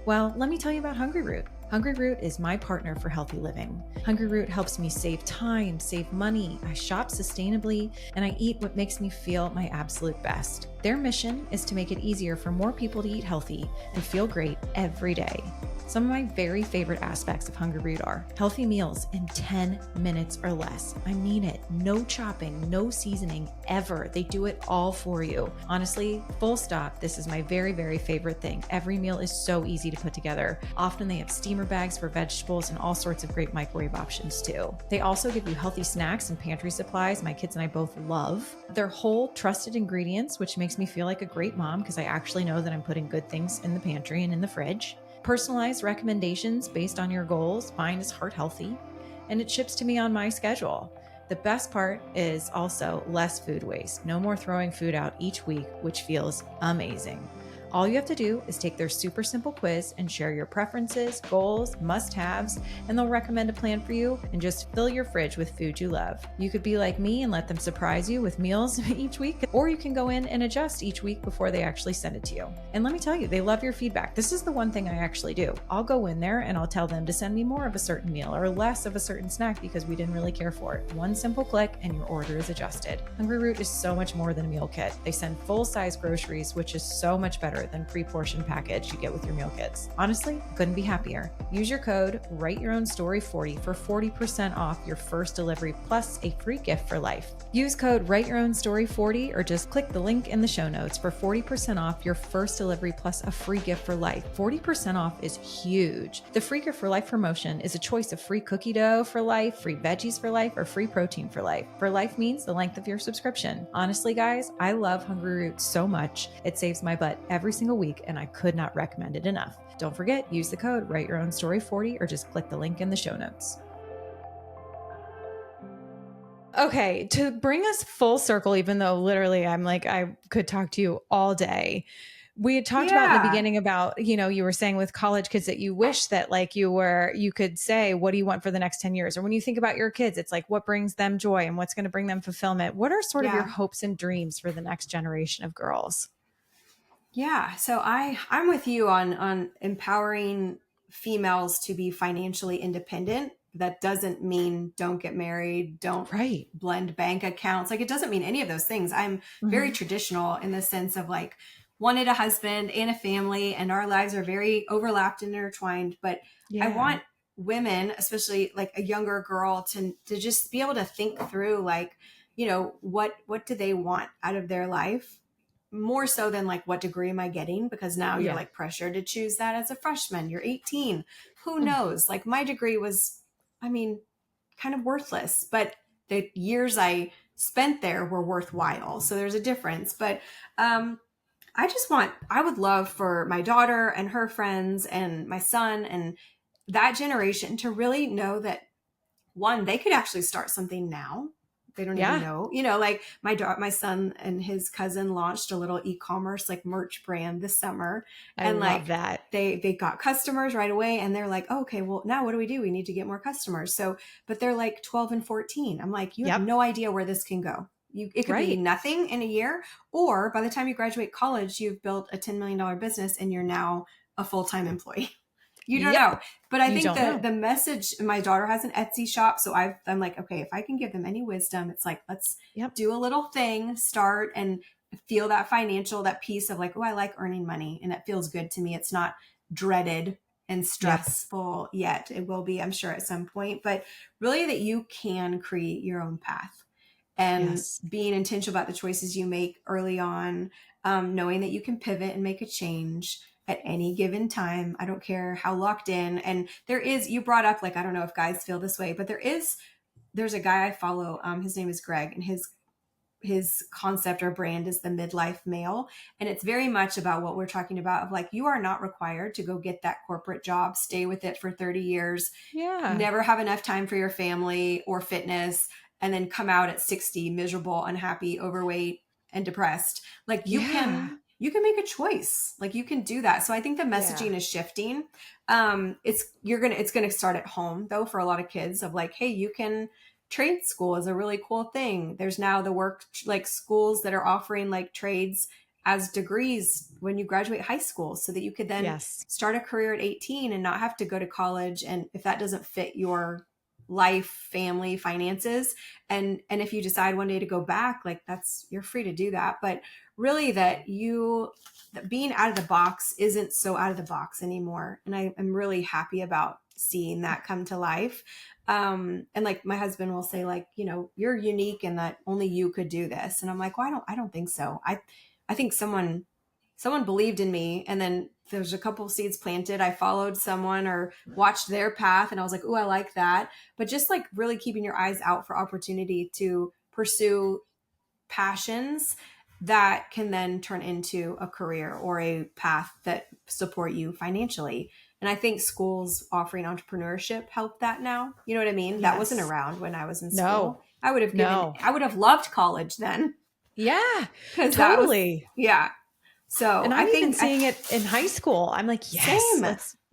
Well, let me tell you about Hungry Root. Hungry Root is my partner for healthy living. Hungry Root helps me save time, save money. I shop sustainably, and I eat what makes me feel my absolute best. Their mission is to make it easier for more people to eat healthy and feel great every day. Some of my very favorite aspects of Hungry Root are healthy meals in 10 minutes or less. I mean it. No chopping, no seasoning ever. They do it all for you. Honestly, full stop. This is my very, very favorite thing. Every meal is so easy to put together. Often they have steamer bags for vegetables and all sorts of great microwave options too. They also give you healthy snacks and pantry supplies my kids and I both love. They're whole, trusted ingredients, which makes me feel like a great mom because I actually know that I'm putting good things in the pantry and in the fridge. Personalized recommendations based on your goals. Mine is heart healthy, and it ships to me on my schedule. The best part is also less food waste. No more throwing food out each week, which feels amazing. All you have to do is take their super simple quiz and share your preferences, goals, must-haves, and they'll recommend a plan for you and just fill your fridge with food you love. You could be like me and let them surprise you with meals each week, or you can go in and adjust each week before they actually send it to you. And let me tell you, they love your feedback. This is the one thing I actually do. I'll go in there and I'll tell them to send me more of a certain meal or less of a certain snack because we didn't really care for it. One simple click and your order is adjusted. Hungry Root is so much more than a meal kit. They send full-size groceries, which is so much better than pre-portioned package you get with your meal kits. Honestly, couldn't be happier. Use your code WriteYourOwnStory40 for 40% off your first delivery plus a free gift for life. Use code WriteYourOwnStory40 or just click the link in the show notes for 40% off your first delivery plus a free gift for life. 40% off is huge. The free gift for life promotion is a choice of free cookie dough for life, free veggies for life, or free protein for life. For life means the length of your subscription. Honestly, guys, I love Hungry Root so much. It saves my butt every single week, and I could not recommend it enough. Don't forget, use the code WriteYourOwnStory40 or just click the link in the show notes. Okay, to bring us full circle, even though literally I'm like, I could talk to you all day. We had talked about in the beginning about, you were saying with college kids that you wish that like you could say, what do you want for the next 10 years? Or when you think about your kids, it's like, what brings them joy and what's going to bring them fulfillment? What are sort of your hopes and dreams for the next generation of girls? Yeah. So I'm with you on empowering females to be financially independent. That doesn't mean don't get married, don't blend bank accounts. Like it doesn't mean any of those things. I'm very traditional in the sense of like wanted a husband and a family, and our lives are very overlapped and intertwined. But I want women, especially like a younger girl, to just be able to think through like, what do they want out of their life? More so than like, what degree am I getting? Because now you're like pressured to choose that as a freshman. You're 18. Who knows? Like my degree was, kind of worthless, but the years I spent there were worthwhile. So there's a difference. But I would love for my daughter and her friends and my son and that generation to really know that one, they could actually start something now. They don't even know, like my son and his cousin launched a little e-commerce like merch brand this summer. I love that. They got customers right away and they're like, oh, okay, well now what do? We need to get more customers. So, but they're like 12 and 14. I'm like, you have no idea where this can go. It could be nothing in a year, or by the time you graduate college, you've built a $10 million business and you're now a full-time employee. You don't know. But I think the message, my daughter has an Etsy shop. So I'm like, okay, if I can give them any wisdom, it's like, let's do a little thing, start and feel that that piece of like, oh, I like earning money and it feels good to me. It's not dreaded and stressful yet. It will be, I'm sure, at some point, but really that you can create your own path and being intentional about the choices you make early on, knowing that you can pivot and make a change at any given time. I don't care how locked in. And you brought up, like, I don't know if guys feel this way, but there's a guy I follow. His name is Greg, and his concept or brand is the midlife male. And it's very much about what we're talking about of like, you are not required to go get that corporate job, stay with it for 30 years, never have enough time for your family or fitness, and then come out at 60, miserable, unhappy, overweight, and depressed. Like you can make a choice. Like you can do that. So I think the messaging is shifting. It's going to start at home though, for a lot of kids of like, hey, you can trade school is a really cool thing. There's now the work like schools that are offering like trades as degrees when you graduate high school so that you could then start a career at 18 and not have to go to college. And if that doesn't fit your life, family, finances, and if you decide one day to go back, like you're free to do that. But really that being out of the box isn't so out of the box anymore. And I'm really happy about seeing that come to life. And like my husband will say, like, you're unique and that only you could do this. And I'm like, well, I don't think so. I think someone believed in me, and then there's a couple seeds planted. I followed someone or watched their path, and I was like, oh, I like that. But just like really keeping your eyes out for opportunity to pursue passions that can then turn into a career or a path that support you financially. And I think schools offering entrepreneurship help that now. You know what I mean? Yes. That wasn't around when I was in school. No. I would have loved college then. Yeah, Because totally. yeah. So And I'm even seeing it in high school. I'm like, yes, same.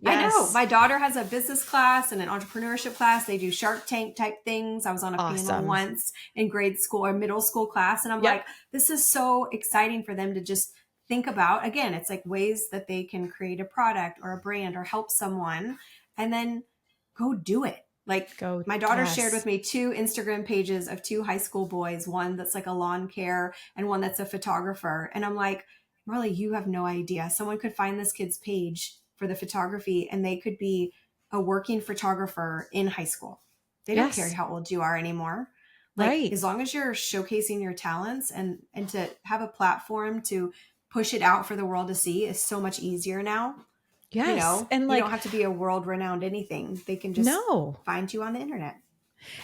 I know. My daughter has a business class and an entrepreneurship class. They do Shark Tank type things. I was on a panel once in grade school or middle school class. And I'm like, this is so exciting for them to just think about. Again, it's like ways that they can create a product or a brand or help someone and then go do it. Like my daughter shared with me 2 Instagram pages of 2 high school boys, one that's like a lawn care and one that's a photographer. And I'm like, Marley, you have no idea. Someone could find this kid's page for the photography and they could be a working photographer in high school. They don't care how old you are anymore. Like as long as you're showcasing your talents and to have a platform to push it out for the world to see is so much easier now. Yes. And you don't have to be a world renowned anything. They can just find you on the internet.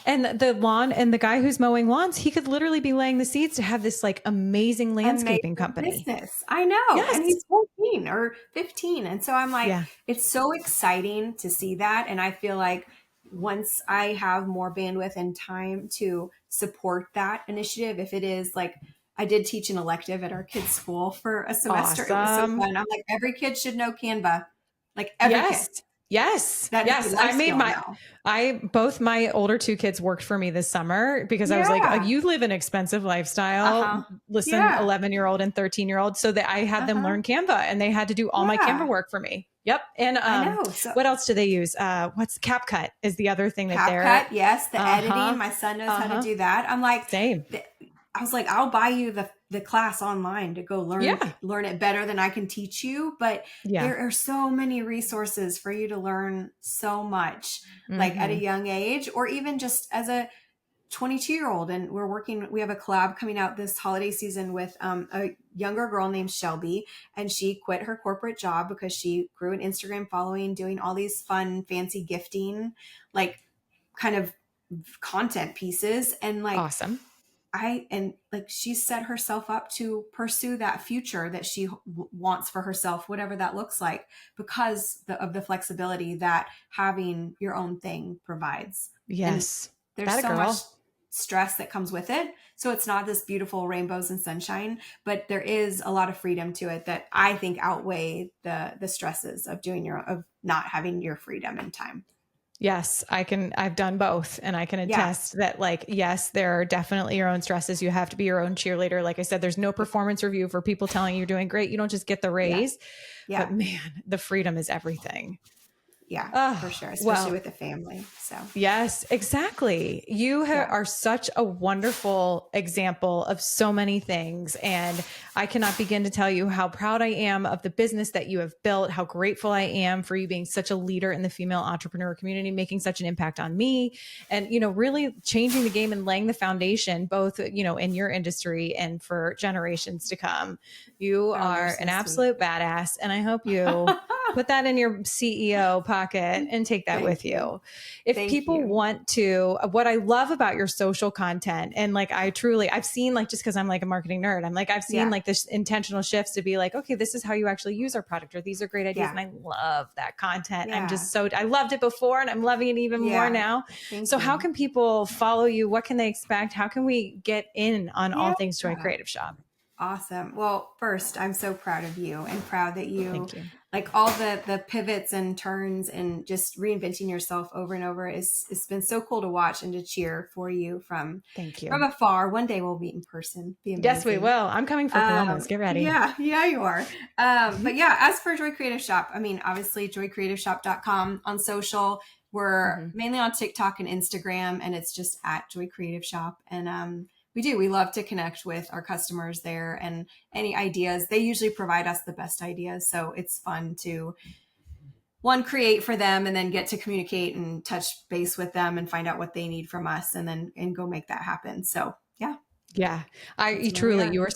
And the lawn and the guy who's mowing lawns, he could literally be laying the seeds to have this like amazing landscaping company. Business. I know. Yes. And he's 14 or 15. And so I'm like, it's so exciting to see that. And I feel like once I have more bandwidth and time to support that initiative, if it is like, I did teach an elective at our kids' school for a semester. It was so fun. I'm like, every kid should know Canva. Like every kid. Yes. Both my older 2 kids worked for me this summer because I was like, oh, you live an expensive lifestyle. Listen, 11-year-old and 13-year-old. So that I had them learn Canva and they had to do all my Canva work for me. Yep. And what else do they use? What's CapCut is the other thing that they're. CapCut, yes. The editing. My son knows how to do that. I'm like, same. I was like, I'll buy you the class online to go learn it better than I can teach you. But there are so many resources for you to learn so much, like at a young age, or even just as a 22-year-old. And we have a collab coming out this holiday season with a younger girl named Shelby. And she quit her corporate job because she grew an Instagram following, doing all these fun, fancy gifting, like kind of content pieces. And like, awesome. She set herself up to pursue that future that she wants for herself, whatever that looks like, because of the flexibility that having your own thing provides. Yes. And there's so much stress that comes with it. So it's not this beautiful rainbows and sunshine, but there is a lot of freedom to it that I think outweigh the stresses of of not having your freedom and time. Yes, I've done both and I can attest that like, yes, there are definitely your own stresses. You have to be your own cheerleader. Like I said, there's no performance review for people telling you you're doing great. You don't just get the raise, but man, the freedom is everything. Yeah, for sure. Especially with the family. So yes, exactly. You are such a wonderful example of so many things. And I cannot begin to tell you how proud I am of the business that you have built, how grateful I am for you being such a leader in the female entrepreneur community, making such an impact on me and, really changing the game and laying the foundation, both, in your industry and for generations to come. You are an absolute badass. And I hope you put that in your CEO pocket and take that with you. If people want to, what I love about your social content and like, I've seen like, just cause I'm like a marketing nerd, I'm like, I've seen like this intentional shifts to be like, okay, this is how you actually use our product, or these are great ideas. And I love that content. I'm just I loved it before and I'm loving it even more now. So how can people follow you? What can they expect? How can we get in on all things Joy Creative Shop? Awesome. Well, first, I'm so proud of you and proud that you like all the pivots and turns and just reinventing yourself over and over. It's been so cool to watch and to cheer for you from afar. One day we'll meet in person. Be amazing. Yes, we will. I'm coming for Columbus. Get ready. Yeah, you are. But as for Joy Creative Shop, I mean, obviously joycreativeshop.com on social. We're mainly on TikTok and Instagram, and it's just at Joy Creative Shop. And we do. We love to connect with our customers there, and any ideas. They usually provide us the best ideas. So it's fun to create for them and then get to communicate and touch base with them and find out what they need from us and go make that happen. So yeah. Yeah, That's where we truly, are. you are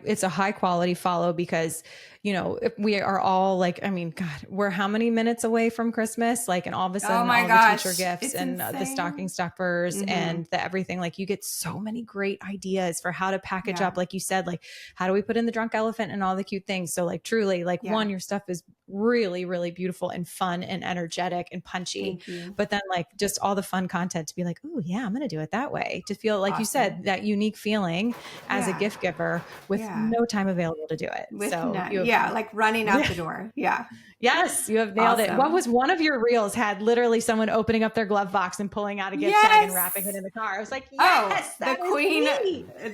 it's a high quality follow because, if we are all like, I mean, God, we're how many minutes away from Christmas? Like, and all of a sudden, my all gosh, the teacher gifts it's and the stocking insane. stuffers and the everything, like you get so many great ideas for how to package up. Like you said, like, how do we put in the drunk elephant and all the cute things? So like, truly, like one, your stuff is really, really beautiful and fun and energetic and punchy. Thank you. But then like just all the fun content to be like, oh yeah, I'm going to do it that way, to feel like you said, that unique feeling as a gift giver with no time available to do it. With so none. Like running out the door. Yeah. Yes, you have nailed it. What was one of your reels had literally someone opening up their glove box and pulling out a gift tag and wrapping it in the car. I was like, yes, the queen,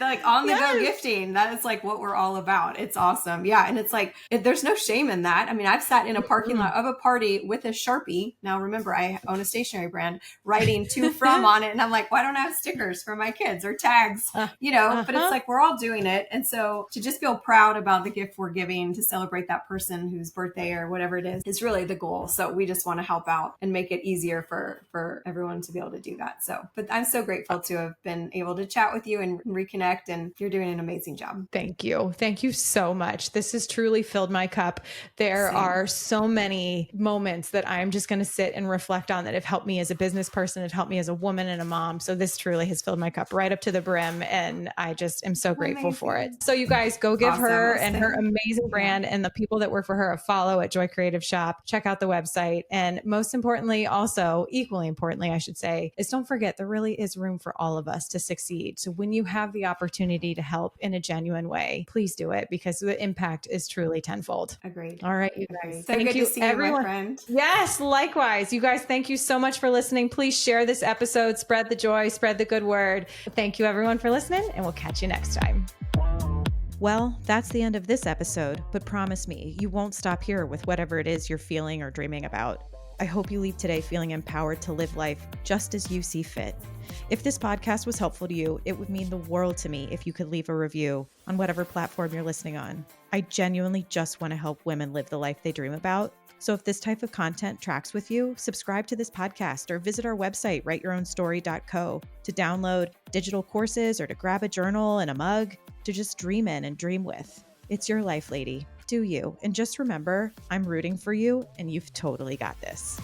like on the go gifting. That is like what we're all about. It's awesome. Yeah. And it's like, there's no shame in that. I mean, I've sat in a parking lot of a party with a Sharpie. Now remember, I own a stationery brand, writing to from on it. And I'm like, why don't I have stickers for my kids or tags, but it's like, we're all doing it. And so to just feel proud about the gift we're giving to celebrate that person whose birthday or whatever it is really the goal. So we just want to help out and make it easier for everyone to be able to do that. So, but I'm so grateful to have been able to chat with you and reconnect, and you're doing an amazing job. Thank you. Thank you so much. This has truly filled my cup. There are so many moments that I'm just going to sit and reflect on that have helped me as a business person, have helped me as a woman and a mom. So this truly has filled my cup right up to the brim. And I just am so grateful for it. So you guys go give her and her amazing brand and the people that work for her a follow at Joy Creative Shop. Check out the website. And most importantly, also equally importantly, I should say, is don't forget there really is room for all of us to succeed. So when you have the opportunity to help in a genuine way, please do it because the impact is truly tenfold. Agreed. All right, you guys. So thank you, to see everyone. You, my friend. Yes, likewise. You guys, thank you so much for listening. Please share this episode, spread the joy, spread the good word. Thank you everyone for listening, and we'll catch you next time. Well, that's the end of this episode, but promise me, you won't stop here with whatever it is you're feeling or dreaming about. I hope you leave today feeling empowered to live life just as you see fit. If this podcast was helpful to you, it would mean the world to me if you could leave a review on whatever platform you're listening on. I genuinely just want to help women live the life they dream about. So if this type of content tracks with you, subscribe to this podcast or visit our website, writeyourownsstory.co, to download digital courses or to grab a journal and a mug to just dream in and dream with. It's your life, lady. Do you. And just remember, I'm rooting for you and you've totally got this.